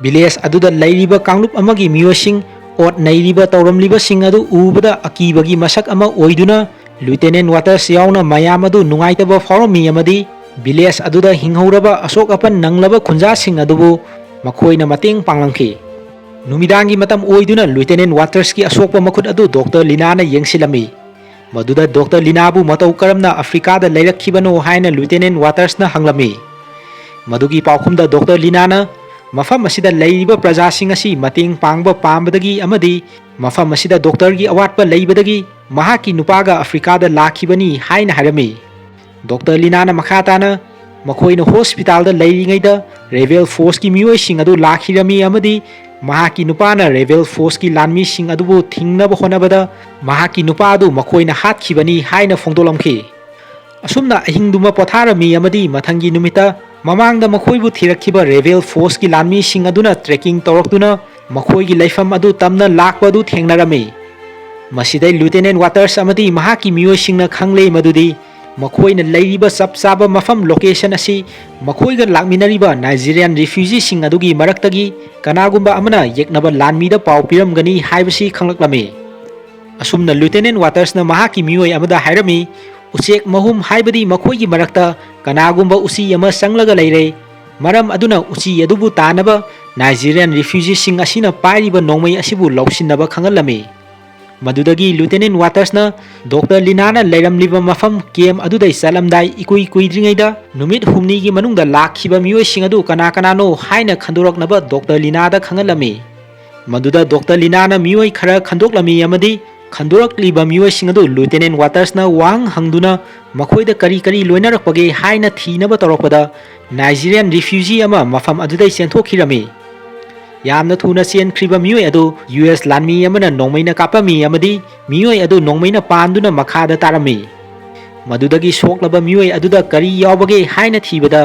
ꯚꯤꯂꯦꯖ ꯑꯗꯨꯗ ꯂꯩꯔꯤꯕ ꯀꯥꯡꯂꯨꯞ ꯑꯃꯒꯤ ꯃꯤꯑꯣꯏꯁꯤꯡ ꯑꯣꯠ ꯅꯩꯔꯤꯕ ꯇꯧꯔꯝꯂꯤꯕꯁꯤꯡ ꯑꯗꯨ ꯎꯕꯗ ꯑꯀꯤꯕꯒꯤ ꯃꯁꯛ ꯑꯃ ꯑꯣꯏꯗꯨꯅ ꯂꯨꯇꯦꯅꯦꯟ ꯋꯥꯇꯔꯁ ꯌꯥꯎꯅ ꯃꯌꯥꯝ ꯑꯗꯨ ꯅꯨꯡꯉꯥꯏꯇꯕ ꯐꯥꯎꯔꯝꯃꯤ ꯑꯃꯗꯤ ꯚꯤꯂꯦꯖ ꯑꯗꯨꯗ ꯍꯤꯡꯍꯧꯔꯕ ꯑꯁꯣꯛ ꯑꯄꯟ ꯅꯪꯂꯕ ꯈꯨꯟꯖꯥꯁꯤꯡ ꯑꯗꯨꯕꯨ ꯃꯈꯣꯏꯅ ꯃꯇꯦꯡ ꯄꯥꯡꯂꯝꯈꯤ꯫ ꯅꯨꯃꯤꯗꯥꯡꯒꯤ ꯃꯇꯝ ꯑꯣꯏꯗꯨꯅ ꯂꯨꯇꯦꯅꯦꯟ ꯋꯥꯇꯔꯁꯀꯤ ꯑꯁꯣꯛꯄ ꯃꯈꯨꯠ ꯑꯗꯨ ꯗꯣꯛꯇꯔ ꯂꯤꯅꯥꯅ ꯌꯦꯡꯁꯤꯜꯂꯝꯃꯤ꯫ ꯃꯗꯨꯗ ꯗꯣꯛꯇꯔ ꯂꯤꯅꯥꯕꯨ ꯃꯇꯧ ꯀꯔꯝꯅ ꯑꯐ꯭ꯔꯤꯀꯥꯗ ꯂꯩꯔꯛꯈꯤꯕꯅꯣ ꯍꯥꯏꯅ ꯂꯨꯇꯦꯅꯦꯟ ꯋꯥꯇꯔꯁꯅ ꯍꯪꯂꯝꯃꯤ꯫ ꯃꯗꯨꯒꯤ ꯄꯥꯎꯈꯨꯝꯗ ꯗꯣꯛꯇꯔ ꯂꯤꯅꯥꯅ ꯃꯐꯝ ꯑꯁꯤꯗ ꯂꯩꯔꯤꯕ ꯄ꯭ꯔꯖꯥꯁꯤꯡ ꯑꯁꯤ ꯃꯇꯦꯡ ꯄꯥꯡꯕ ꯄꯥꯝꯕꯗꯒꯤ ꯑꯃꯗꯤ ꯃꯐꯝ ꯑꯁꯤꯗ ꯗꯣꯛꯇꯔꯒꯤ ꯑꯋꯥꯠꯄ ꯂꯩꯕꯗꯒꯤ ꯃꯍꯥꯛꯀꯤ ꯅꯨꯄꯥꯒ ꯑꯐ꯭ꯔꯤꯀꯥꯗ ꯂꯥꯛꯈꯤꯕꯅꯤ ꯍꯥꯏꯅ ꯍꯥꯏꯔꯝꯃꯤ꯫ ꯗꯣꯛꯇꯔ ꯂꯤꯅꯥꯅ ꯃꯈꯥ ꯇꯥꯅ ꯃꯈꯣꯏꯅ ꯍꯣꯁꯄꯤꯇꯥꯜꯗ ꯂꯩꯔꯤꯉꯩꯗ ꯔꯦꯕꯦꯜ ꯐꯣꯔꯁꯀꯤ ꯃꯤꯑꯣꯏꯁꯤꯡ ꯑꯗꯨ ꯂꯥꯛꯈꯤꯔꯝꯃꯤ ꯑꯃꯗꯤ ꯃꯍꯥꯛꯀꯤ ꯅꯨꯄꯥꯅ ꯔꯦꯕꯦꯜ ꯐꯣꯔꯁꯀꯤ ꯂꯥꯟꯃꯤꯁꯤꯡ ꯑꯗꯨꯕꯨ ꯊꯤꯡꯅꯕ ꯍꯣꯠꯅꯕꯗ ꯃꯍꯥꯛꯀꯤ ꯅꯨꯄꯥ ꯑꯗꯨ ꯃꯈꯣꯏꯅ ꯍꯥꯠꯈꯤꯕꯅꯤ ꯍꯥꯏꯅ ꯐꯣꯡꯗꯣꯛꯂꯝꯈꯤ꯫ ꯑꯁꯨꯝꯅ ꯑꯍꯤꯡꯗꯨꯃ ꯄꯣꯊꯥꯔꯝꯃꯤ ꯑꯃꯗꯤ ꯃꯊꯪꯒꯤ ꯅꯨꯃꯤꯠꯇ ꯃꯃꯥꯡꯗ ꯃꯈꯣꯏꯕꯨ ꯊꯤꯔꯛꯈꯤꯕ ꯔꯦꯕꯦꯜ ꯐꯣꯔꯁꯀꯤ ꯂꯥꯟꯃꯤꯁꯤꯡ ꯑꯗꯨꯅ ꯇ꯭ꯔꯦꯀꯤꯡ ꯇꯧꯔꯛꯇꯨꯅ ꯃꯈꯣꯏꯒꯤ ꯂꯩꯐꯝ ꯑꯗꯨ ꯇꯝꯅ ꯂꯥꯛꯄ ꯑꯗꯨ ꯊꯦꯡꯅꯔꯝꯃꯤ꯫ ꯃꯁꯤꯗꯩ ꯂꯨꯇꯦꯅꯦꯟ ꯋꯥꯇꯔꯁ ꯑꯃꯗꯤ ꯃꯍꯥꯛꯀꯤ ꯃꯤꯑꯣꯏꯁꯤꯡꯅ ꯈꯪꯂꯦ ꯃꯗꯨꯗꯤ ꯃꯈꯣꯏꯅ ꯂꯩꯔꯤꯕ ꯆꯞ ꯆꯥꯕ ꯃꯐꯝ ꯂꯣꯀꯦꯁꯟ ꯑꯁꯤ ꯃꯈꯣꯏꯒ ꯂꯥꯛꯃꯤꯟꯅꯔꯤꯕ ꯅꯥꯏꯖꯦꯔꯤꯌꯟ ꯔꯤꯐ꯭ꯌꯨꯖꯤꯁꯤꯡ ꯑꯗꯨꯒꯤ ꯃꯔꯛꯇꯒꯤ ꯀꯅꯥꯒꯨꯝꯕ ꯑꯃꯅ ꯌꯦꯛꯅꯕ ꯂꯥꯟꯃꯤꯗ ꯄꯥꯎ ꯄꯤꯔꯝꯒꯅꯤ ꯍꯥꯏꯕꯁꯤ ꯈꯪꯂꯛꯂꯝꯃꯤ꯫ ꯑꯁꯨꯝꯅ ꯂꯨꯇꯦꯅꯦꯟ ꯋꯥꯇꯔꯁꯅ ꯃꯍꯥꯛꯀꯤ ꯃꯤꯑꯣꯏ ꯑꯃꯗ ꯍꯥꯏꯔꯝꯃꯤ, ꯎꯆꯦꯛ ꯃꯍꯨꯝ ꯍꯥꯏꯕꯗꯤ ꯃꯈꯣꯏꯒꯤ ꯃꯔꯛꯇ ꯀꯅꯥꯒꯨꯝꯕ ꯎꯆꯤ ꯑꯃ ꯆꯪꯂꯒ ꯂꯩꯔꯦ꯫ ꯃꯔꯝ ꯑꯗꯨꯅ ꯎꯆꯤ ꯑꯗꯨꯕꯨ ꯇꯥꯅꯕ ꯅꯥꯏꯖꯦꯔꯤꯌꯟ ꯔꯤꯐ꯭ꯌꯨꯖꯤꯁꯤꯡ ꯑꯁꯤꯅ ꯄꯥꯏꯔꯤꯕ ꯅꯣꯡꯃꯩ ꯑꯁꯤꯕు ꯂꯧꯁꯤꯟꯅꯕ ꯈꯪꯍꯜꯂꯝꯃꯤ꯫ ꯃꯗꯨꯗꯒꯤ ꯂꯨꯇꯦꯅꯦꯟ ꯋꯥꯇꯔꯁꯅ ꯗꯣꯛꯇꯔ ꯂꯤꯅꯥꯅ ꯂꯩꯔꯝꯂꯤꯕ ꯃꯐꯝ ꯀꯦꯝ ꯑꯗꯨꯗꯩ ꯆꯠꯂꯝꯗꯥꯏ ꯏꯀꯨꯏ ꯀꯨꯏꯗ꯭ꯔꯤꯉꯩꯗ ꯅꯨꯃꯤꯠ ꯍꯨꯝꯅꯤꯒꯤ ꯃꯅꯨꯡꯗ ꯂꯥꯛꯈꯤꯕ ꯃꯤꯑꯣꯏꯁꯤꯡ ꯑꯗꯨ ꯀꯅꯥ ꯀꯅꯥꯅꯣ ꯍꯥꯏꯅ ꯈꯟꯗꯣꯔꯛꯅꯕ ꯗꯣꯛꯇꯔ ꯂꯤꯅꯥꯗ ꯈꯪꯍꯜꯂꯝꯃꯤ꯫ ꯃꯗꯨꯗ ꯗꯣꯛꯇꯔ ꯂꯤꯅꯥꯅ ꯃꯤꯑꯣꯏ ꯈꯔ ꯈꯟꯗꯣꯛꯂꯝꯃꯤ ꯑꯃꯗꯤ ꯈꯟꯗꯣꯔꯛꯂꯤꯕ ꯃꯤꯑꯣꯏꯁꯤꯡ ꯑꯗꯨ ꯂꯨꯇꯦꯅꯦꯟ ꯋꯥꯇꯔꯁꯅ ꯋꯥꯍꯪ ꯍꯪꯗꯨꯅ ꯃꯈꯣꯏꯗ ꯀꯔꯤ ꯂꯣꯏꯅꯔꯛꯄꯒꯦ ꯍꯥꯏꯅ ꯊꯤꯅꯕ ꯇꯧꯔꯛꯄꯗ ꯅꯥꯏꯖꯦꯔꯤꯌꯟ ꯔꯤꯐ꯭ꯌꯨꯖꯤ ꯑꯃ ꯃꯐꯝ ꯑꯗꯨꯗꯩ ꯆꯦꯟꯊꯣꯛꯈꯤꯔꯝꯃꯤ꯫ ꯌꯥꯝꯅ ꯊꯨꯅ ꯆꯦꯟꯈ꯭ꯔꯤꯕ ꯃꯤꯑꯣꯏ ꯑꯗꯨ US ꯂꯥꯟꯃꯤ ꯑꯃꯅ ꯅꯣꯡꯃꯩꯅ ꯀꯥꯞꯄꯝꯃꯤ ꯑꯃꯗꯤ ꯃꯤꯑꯣꯏ ꯑꯗꯨ ꯅꯣꯡꯃꯩꯅ ꯄꯥꯟꯗꯨꯅ ꯃꯈꯥꯗ ꯇꯥꯔꯝꯃꯤ꯫ ꯃꯗꯨꯗꯒꯤ ꯁꯣꯛꯂꯕ ꯃꯤꯑꯣꯏ ꯑꯗꯨꯗ ꯀꯔꯤ ꯌꯥꯎꯕꯒꯦ ꯍꯥꯏꯅ ꯊꯤꯕꯗ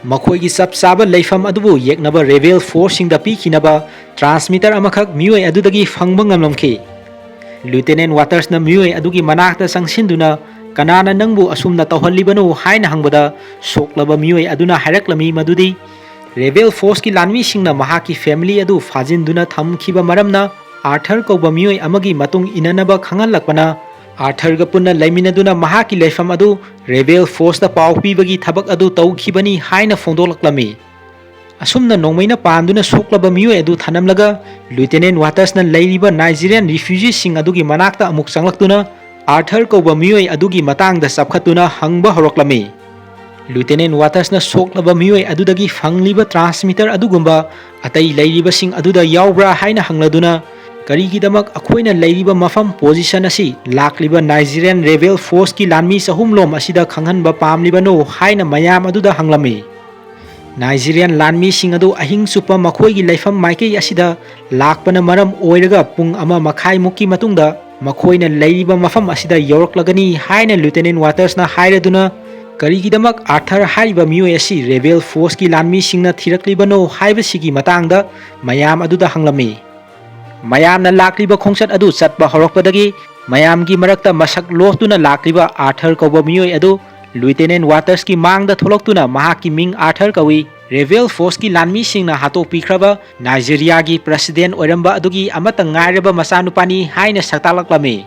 Makhoi gi sap saba leifam adubu yeknaba rebel force sing da pikinaba transmitter amakhak mioi adudagi phangba ngamlamki. Lieutenant Waters na mioi adugi manakta sangsinduna kanana nangbu asumna tawhalibanu haina hangbada soklaba mioi aduna haireklami madudi rebel force ki lanmi singna mahaki family adu fajinduna thamkhiba maramna Arthur kauba mioi amagi matung inanaba khangalakpana Arthur ga punna laiminaduna mahaki leifam adu rebel force da pau pibagi thabak adu tawkhibani haina fongdolaklami. Asumna nongmaina panduna soklaba mioi adu thanamlaga Lieutenant Waters na leiriba Nigerian refugees sing adugi manakta amuk sanglaktuna Arthur kauba mioi adugi matangda sapkhatuna hangba horoklami. Lieutenant Waters na soklaba mioi adudagi fangliba transmitter adugumba atai leiriba sing aduda yaubra haina hangladuna karigidamak akoina leiriba mafam position asi lakliba Nigerian rebel force ki lanmi sahumlom asida khanghanba pamlibano haina mayam aduda hanglami. Nigerian lanmi sing adu ahing supa makhoi gi leifam maikei asida lakpana maram oiraga pung ama makhai mukki matungda makhoina leiriba mafam asida yoroklagani haina Lieutenant Waters na hairaduna karigidamak Arthur hariba mioi asi rebel force ki lanmi singna thiraklibano haibasigi matangda mayam aduda hanglami. Mayam na lakliba khongsat adu chatba horokpadagi mayam gi marakta masak lotuna lakliba Arthur kauba mioi adu Lieutenant Waters ki mangda tholoktuna mahaki ming Arthur kawi rebel force ki lanmi singna hato pikraba Nigeria gi president oiramba adugi amata ngairaba masanupani haina saktalaklami.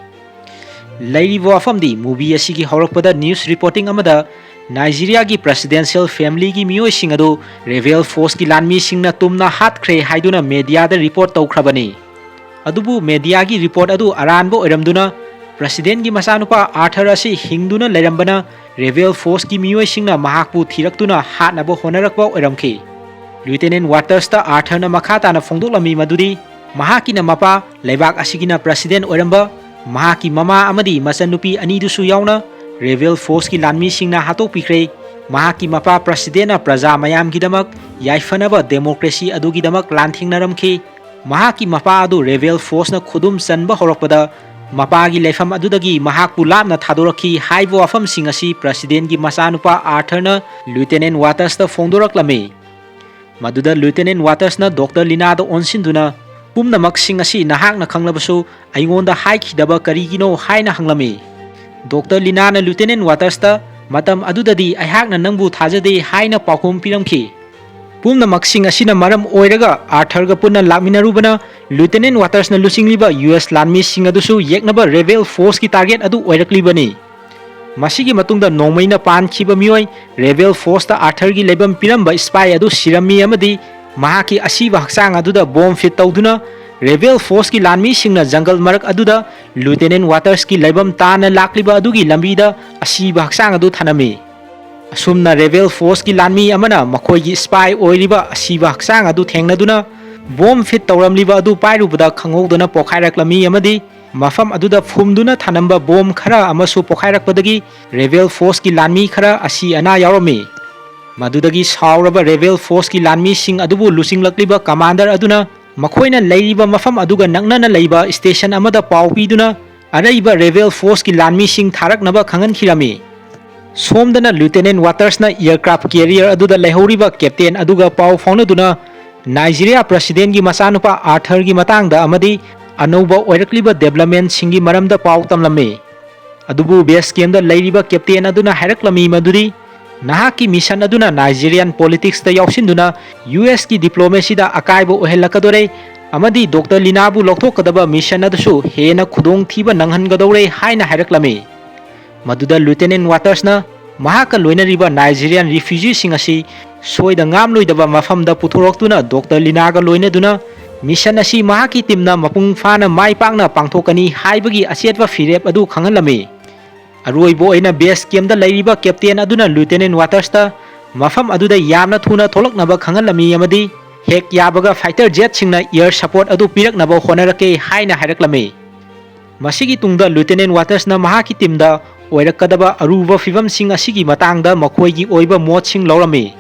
Leiribo afamdi movie asigi horokpada news reporting amada Nigeria gi presidential family gi mioi sing adu rebel force ki lanmi singna tumna hatkre haiduna media da report tawkhrabani. Adubu media gi report adu aranbo oiramduna president gi masanupa Arthur asi hingduna leirambana rebel force ki mioi singna mahakpu thiraktuna hatnabo honarakba oiramki. Lieutenant Waters ta Arthur na makhata na fongdoklami madudi mahaki na mapa leibak asigina president oiramba mahaki mama amadi masanupi anidusu yauna rebel force ki lanmi singna hato pikre mahaki mapa president na praja mayam gidamak yaifanaba democracy adugidamak lanthingnaramki mahaki mapa adu rebel force na khudum sanba horokpada mapagi leifam adudagi mahakpu lapna thadorakhi haibo afam singasi president gi masanupa Arthur na Lieutenant Waters ta fongdoraklami. Maduda Lieutenant Waters na Dr. Lina da onsinduna pumnamak singasi nahakna khanglabasu aingonda haikhidaba karigino haina hanglami. Dr. Lina na Lieutenant Waters ta matam adudadi aihakna nangbu thajade haina pakhum piramki. Pumnamak singasina maram oiraga Arthur ga punna lakminarubana Lieutenant Waters na lusingliba US lanmi singadusu yeknaba rebel force ki target adu oiraklibani. Masigi matungda nongmaina pankhiba mioi rebel force ta Arthur gi lebam piramba spy adu sirami amadi mahaki asiba haksang aduda bomb fit tawduna rebel force ki lanmi singna jungle marak aduda Lieutenant Waters ki lebam tana lakliba adugi lambida asiba haksang adu thanami. Asumna rebel force ki lanmi amana makhoi gi spy oiriba asiba haksang adu thengnaduna bomb fit tawramliba adu pairubada khangogduna pokhairaklami amadi mafam aduda phumduna thanamba bomb khara amasu pokhairakpadagi rebel force ki lanmi khara asi ana yarami. Madudagi sauraba rebel force ki lanmi sing adubu lusinglakliba commander aduna makhoina leiriba mafam aduga naknana leiba station amada pau piduna araiba rebel force ki lanmi sing tharaknaba khangankhirami. Somdana Lieutenant Waters na aircraft carrier aduda lehoriba captain aduga pau faunaduna Nigeria president gi masanupa Arthur gi matangda amadi anouba oirakliba development singi maramda pau tamlami. Adubu base camp da leiriba captain aduna hairaklami madudi nahaki mission aduna Nigerian politics ta yausinduna US ki diplomacy da akaibo ohelakadore amadi Dr. Lina bu lokthokadaba mission adasu hena khudong thiba nanghangadore haina hairaklami. Maduda Lieutenant Waters na mahaka loinariba Nigerian refugees singasi soida ngamloidaba mafamda puthoroktuna Dr. Lina ga loinaduna mission asi mahaki timna mapung fana maipakna pangthokani haibagi achetwa firep adu khangalami. Aroibo aina base camp da leiriba captain aduna Lieutenant Waters ta mafam aduda yamna thuna tholaknaba khangalami amadi hek yabaga fighter jet singna air support adu piraknaba honarake haina hairaklami. Masigi tungda Lieutenant Waters na mahaki timda oirakadaba aruba fibam sing asigi matangda makhoigi oiba mot sing laurami.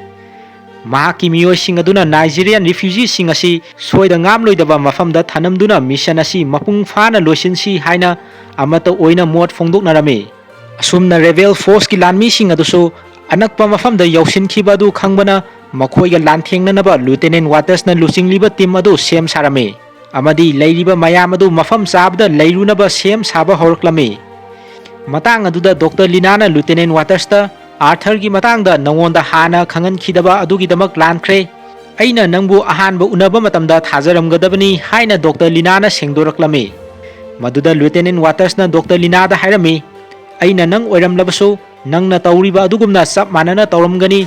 Mahaki mioi sing aduna Nigerian refugees sing asi soida ngamloidaba mafamda thanamduna mission asi mapung fana loisinsi haina amata oina mot fongdoknarami. Asumna rebel force ki lanmi sing adusu अनक्पा मफमदा यौसिनखिबा अदु खंगबना मखोइगा लांथेंगननबा लुटेनेंट वाटर्सना लुचिंगलिबा team अदु same सारमे अमदी लैरिबा मयाम अदु मफम चाबदा लैरुनबा same साबा हौरक्लमे Matang अदुदा doctor लीनाना लुटेनेंट वाटर्सता Arthur की मतंगदा नंगोंदा हाना खंगनखिदबा अदुगिदमक लानख्रे अइना नंगबु अहानबा उनबा मतमदा थाजरमगदबनी हाइना doctor लीनाना सेंगदोरक्लमे मदुदा लुटेनेंट वाटर्सना doctor लीनादा हाइरमे अइना नंग ओइरमलबसु नंगना तौरिबा अदुगुमना सब मानना तौरमगनी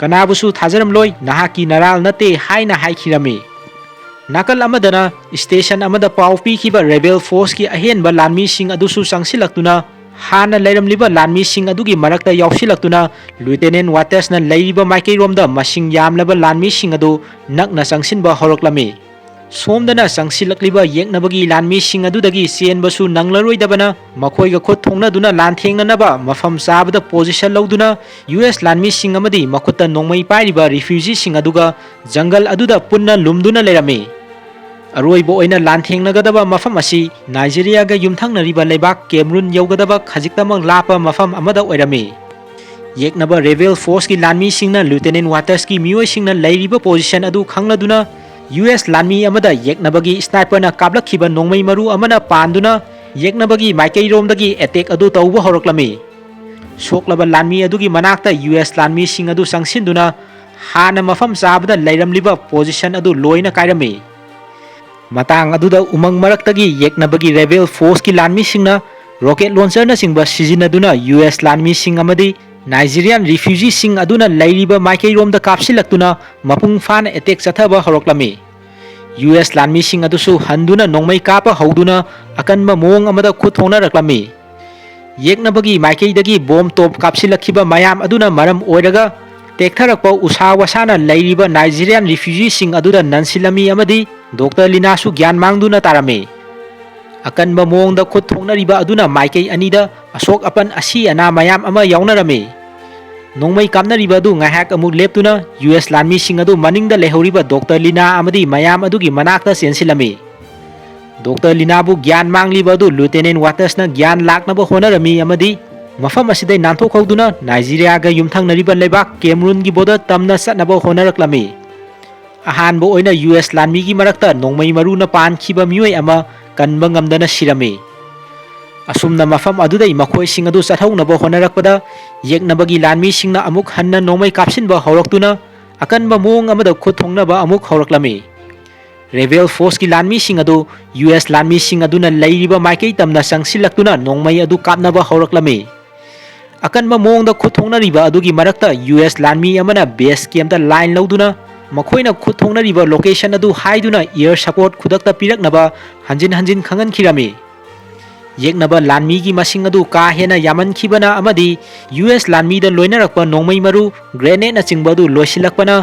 कनाबुसु थाजरमलोय नहाकी Naral नते हाइना हाइखिरमे नाकल अमदना station अमदा पाव पीखिबा rebel force की अहेनबा लानमीसिंग अदुसु संगसिलक्तुना हाना लैरमलिबा लानमीसिंग अदुगी मरक्ता यावसिलक्तुना लुटेनेंट वाटर्सना लैरिबा माइकैरोमदा मसिंग यामलबा लानमीसिंग अदु नकना संगसिनबा हौरक्लमे सोमदना संगसिलक्लिबा येकनबगी लानमीसिंग अदुदगी चेनबसु नंगलरोइदबना मखोइगा खुद थोंगनदुना लानथेंगननबा मफम चाबदा पोजिशन लौदुना यूएस लानमीसिंग अमदी मखुत्ता नोंगमै पाइरिबा रिफ्यूजीसिंग अदुगा जंगल अदुदा पुन्ना लुमदुना लेरमे अरोइबो ओइना लानथेंगनगदबा मफम असि नाइजीरियागा युमथंगनरिबा लेबाक कैमरून यौगदबा खजिक्तमक लापा मफम अमदा ओइरमे येकनबा रेबेल फोर्स की लानमीसिंगना लुटेनेंट वाटर्स की मियोइसिंगना लैरिबा पोजिशन अदु खंगलदुना यूएस लानमी अमदा येकनबगी स्नाइपरना काबलखिबा नोंगमै मरु अमना पांदुना येकनबगी माइकैरोमदगी अटैक अदु तौबा हौरक्लमे सोक्लबा लानमी अदुगी मनाक्ता यूएस लानमीसिंग अदु संगसिनदुना हाना मफम चाबदा लैरमलिबा पोजिशन अदु लोइना काइरमे मतंग अदुदा उमंग मरक्तगी येकनबगी रेबेल फोर्स की लानमीसिंगना रॉकेट लॉन्चरना सिंगबा सिजिनदुना यूएस लानमीसिंग अमदी नाइजीरियन रिफ्यूजीसिंग अदुना लैरिबा माइकैरोमदा कापसिलक्तुना मपुंग फाना अटैक चथबा हौरक्लमे यूएस लानमीसिंग अदुसु हंदुना नोंगमै कापा हौदुना अकनबा मोंग अमदा खुद थोंगनरक्लमे येकनबगी माइकैदगी बॉम्ब टॉप कापसिलखिबा मयाम अदुना मरम ओइरगा टेक्थरक्पा उसा वसाना लैरिबा नाइजीरियन रिफ्यूजीसिंग अदुदा ननसिलमी अमदी डॉक्टर लीनासु ज्ञान मांगदुना तारमे अकनबा मोंगदा खुद थोंगनरिबा अदुना माइकै अनिदा अशोक अपन असी अना मयाम अमा यावनरमे नोंगमै कामनरिबा अदु ngaihak अमुक लेप्तुना यूएस लानमीसिंग अदु मनिंगदा लेहौरिबा डॉक्टर लीना अमदी मयाम अदुगी मनाक्ता चेनसिलमे डॉक्टर लीनाबु ज्ञान मांगलिबा अदु लुटेनेंट वाटर्सना ज्ञान लाकनबा होनरमी अमदी मफम असिदै नांथोखौदुना नाइजीरियागा युमथंगनरिबा लेबाक कैमरून की बॉर्डर तमना चटनबा होनरक्लमे अहानबो ओइना यूएस लानमीगी मरक्ता नोंगमै मरुना पानखिबा मियोय अमा कनबा ngamdana सिरमे असुमना मफम अदुदै मखोइसिंग अदु चथौनबा होनरक्पदा येकनबगी लानमीसिंगना अमुक हन्ना नोंगमै कापसिनबा हौरक्तुना अकनबा मोंग अमदा खुद थोंगनबा अमुक हौरक्लमे रेबेल फोर्स की लानमीसिंग अदु यूएस लानमीसिंग अदुना लैरिबा माइकै तमना संगसिलक्तुना नोंगमै अदु कापनबा हौरक्लमे अकनबा मोंगदा खुद थोंगनरिबा अदुगी मरक्ता यूएस लानमी अमना बेस कैम्पता लाइन लौदुना मखोइना खुद थोंगनरिबा लोकेशन अदु हाइदुना एयर सपोर्ट खुदक्ता पिरक्नबा हंजिन हंजिन खंगनखिरमे येकनबा लानमीगी मसिंग अदु का हेना यामनखिबना अमदी यूएस लानमीदा लोइनरक्पा नोंगमै मरु ग्रेनेड ना चिंगबा अदु लोइसिलक्पना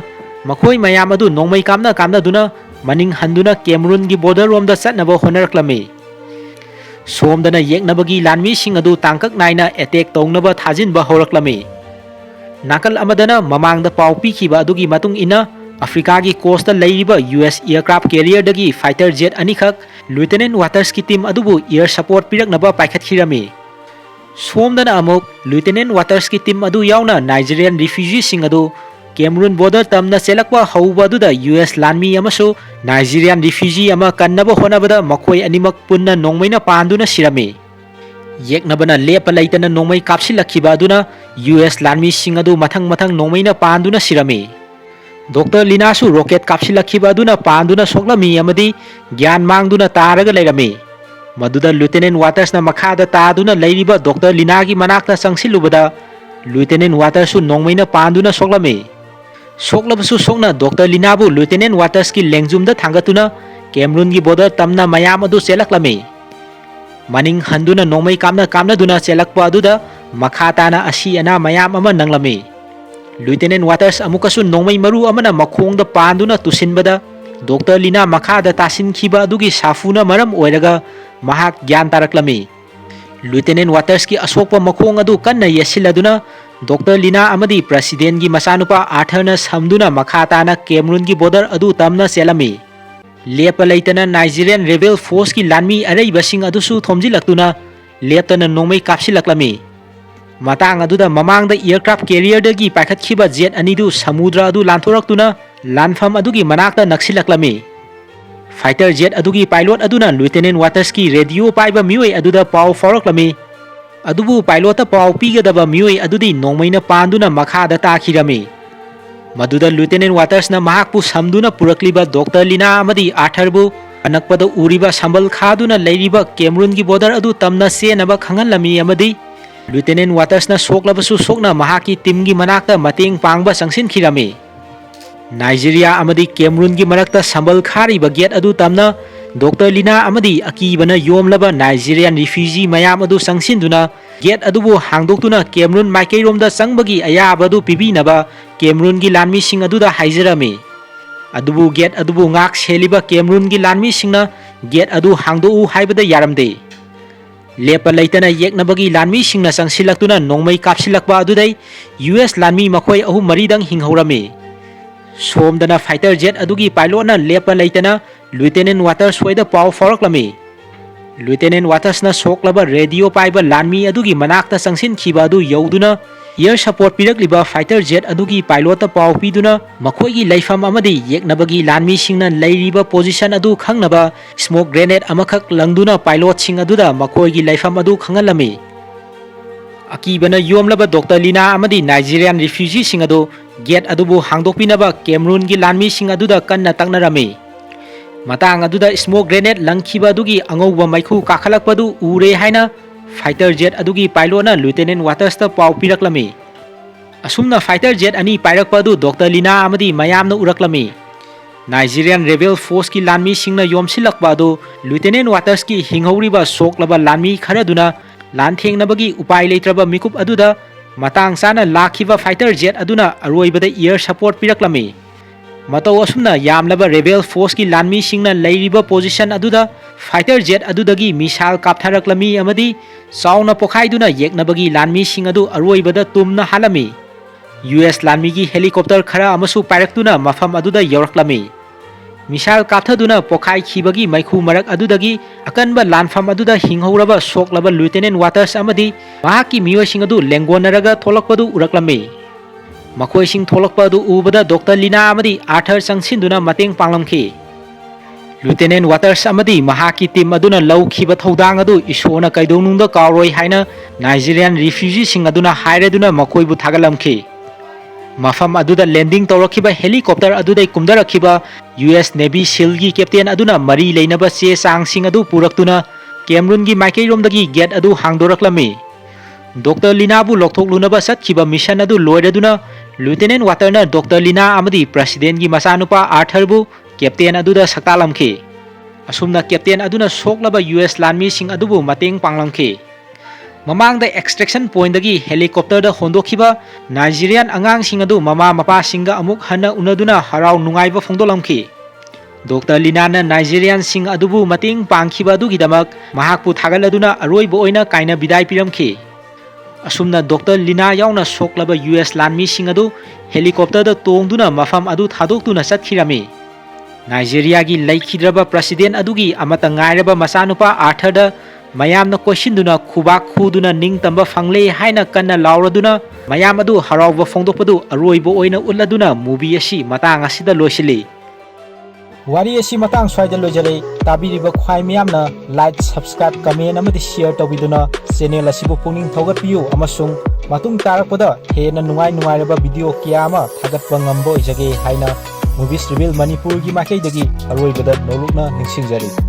मखोइ मयाम अदु नोंगमै कामना मनिंग हंदुना कैमरून की बॉर्डर रोमदा चटनबा होनरक्लमे सोमदना येकनबगी लानमीसिंग अदु तांकक नाइना अटैक तौनबा थाजिनबा हौरक्लमे नाकल अमदना ममांगदा पाव पीखिबा अदुगी मतुंग इना अफ्रीका की कोस्टल लैरिबा यूएस एयरक्राफ्ट कैरियर दगी फाइटर जेट अनिखक लुटेनेंट वाटर्स की टीम अदुबु एयर सपोर्ट पिरक्नबा पाइखतखिरमे सोमदना अमुक लुटेनेंट वाटर्स की टीम अदु यावना नाइजीरियन रिफ्यूजीसिंग अदु कैमरून बॉर्डर तमना चेलक्पा हौबा अदुदा यूएस लानमी अमसु नाइजीरियन रिफ्यूजी अमा कन्नबा होनबदा मखोइ अनिमक पुन्ना नोंगमैना पांदुना सिरमे येकनबना लेपा लैतना नोंगमै कापसिलखिबा अदुना यूएस लानमीसिंग अदु मथंग नोंगमैना पांदुना सिरमे डॉक्टर लीनासु रॉकेट कापसिलखिबा अदुना पांदुना सोक्लमी अमदी ज्ञान मांगदुना तारगा लेरमे मदुदा लुटेनेंट वाटर्सना मखादा तादुना लैरिबा डॉक्टर लीनागी मनाक्ता संगसिलुबदा लुटेनेंट वाटर्सु नोंगमैना पांदुना सोक्लमे सोक्लबसु सोक्ना डॉक्टर लीनाबु लुटेनेंट वाटर्स की लेंगजुमदा थांगतुना कैमरून की बॉर्डर तमना मयाम अदु चेलक्लमे मनिंग हंदुना नोंगमै कामना चेलक्पा अदुदा मखाताना असी अना मयाम अमा नंगलमे लुटेनेंट वाटर्स अमुकसु नोंगमै मरु अमना मखोंगदा पांदुना तुसिनबदा डॉक्टर लीना मखादा तासिनखिबा अदुगी साफुना मरम ओइरगा महाक ज्ञान तारक्लमे लुटेनेंट वाटर्स की असोकपा मखोंग अदु कन्ना येसिलदुना डॉक्टर लीना अमदी प्रेसिडेंट की मचानुपा आर्थरना समदुना मखाताना कैमरून की बॉर्डर अदु तमना चेलमे लेपा लैतना नाइजीरियन रेबेल फोर्स की लानमी अरैबसिंग अदुसु थोमजिलक्तुना लेपतना नोंगमै कापसिलक्लमे Matang aduda mamangda aircraft carrier dagi paikhatkhiba jet anidu samudra adu lanthoraktuna lanfam adugi manakta naksilaklami. Fighter jet adugi pilot aduna Lieutenant Waters ki radio paiba mioi aduda pau fauраklami. Adubu pilota pau pigadaba mioi adudi nongmaina panduna makhada takhirami. Maduda Lieutenant Waters na mahakpu samduna purakliba Dr. Lina amadi Arthur bu anakpada uriba sambal khaduna leiriba Cameroon gi border adu tamna senaba khanganlami amadi Lieutenant Waters na soklabasu sokna mahaki team gi manakta mateng pangba sangsin khirami. Nigeria amadi Cameroon gi marakta sambal khariba get adu tamna Dr. Lina amadi akibana yomlaba Nigerian refugee mayam adu sangsinduna get adubu hangdoktuna Cameroon maikairomda sangbagi ayabadu pibinaba Cameroon gi lanmi sing aduda haijarami. Adubu get adubu ngak seliba Cameroon gi lanmi singna get adu hangdou haibada yaramde. Lepa leitana yeknabagi lanmi singna sangsilaktuna nongmai kapsilakba adudai US lanmi makhoi ahum maridang hinghorami. Somdana fighter jet adugi pilot na lepa leitana Lieutenant Waters waida pau fauраklami. Lieutenant Waters na soklaba radio paiba lanmi adugi manakta sangsin khiba adu yauduna air support pirakliba fighter jet adugi pilot pau piduna makhoigi leifam amadi yeknabagi lanmi singna leiriba position adu khangnaba smoke grenade amakhak langduna pilot sing aduda makhoigi leifam adu khangalami. Akibana yomlaba Dr. Lina amadi Nigerian refugee sing adu get adubu hangdokpinaba Cameroon gi lanmi sing aduda kanna taknarami. Matang aduda smoke grenade langkhiba adugi angouba maikhu kakhalakpadu ure haina fighter jet adugi pilot na Lieutenant Waters ta pau piraklami. Asumna fighter jet ani pairakpadu Dr. Lina amadi mayamna uraklami. Nigerian rebel force ki lanmi singna yomsilakpadu Lieutenant Waters ki hinghauriba soklaba lanmi kharaduna lanthengnabagi upai leitraba mikup aduda matang sana lakhiba fighter jet aduna aroibada air support piraklami. Matau asumna yamlaba rebel force ki lanmi singna leiriba position aduda fighter jet adudagi missile kaptharaklami amadi sauna pokhaiduna yeknabagi lanmi sing adu aroibada tumna halami. US lanmi gi helicopter khara amasu pairaktuna mafam aduda yoraklami. Missile kapthaduna pokhai khibagi maikhu marak adudagi akanba lanfam aduda hinghauraba soklaba Lieutenant Waters amadi mahaki mioi sing adu lengonaraga tholakpadu uraklami. Makhoi sing tholakpa adu ubada Dr. Lina amadi Arthur sangsinduna mateng panglamkhi. Lieutenant Waters amadi mahaki team aduna laukhiba thodang adu isona kaidonungda kauroi haina Nigerian refugee sing aduna hairaduna makhoibu thagalamkhi. Mafam aduda landing tawrakhiba helicopter adudai kumdarakhiba US Navy SEAL gi captain aduna mari leinaba che sang sing adu puraktuna Cameroon gi maikairomdagi get adu hangdoraklami. Dr. Lina bu lokthok satkhiba mission adu loiraduna Lieutenant Waters na Dr. Lina amadi President gi masanupa Arthur bu captain aduda saktalamkhi. Asumna captain aduna soklaba US lanmi sing adubu mateng panglamkhi. Mamangda extraction point dagi helicopter da hondokhiba Nigerian angang sing adu mama mapa singa amuk hana unaduna harau nungaiba phongdolamkhi. Dr. Lina na Nigerian sing adubu mateng pangkhiba adugidamak mahakpu thagaladuna aroiba oina kaina bidai piramkhi. Asumna Dr. Lina yauna soklaba US lanmi sing adu helicopter da tongduna mafam adu thadoktuna sathirami. Nigeria gi laikhidraba president adugi amata ngairaba masanupa Arthur da mayamna koshinduna khubak khuduna ningtamba fangle haina kanna lauraduna mayam adu harauba phongdokpadu aroiba oina uladuna movie asi matang asida loisili. Wari asi matang swaida lojare tabiriba khwai miyamna like subscribe comment amadi share tawiduna channel asibu pungning thogatpiyu amasung matung tarakpada hena nungai video kiyama thagatpa ngambo ijage haina movies reveal manipur gi makai dagi aroibada nolukna ningsingjari.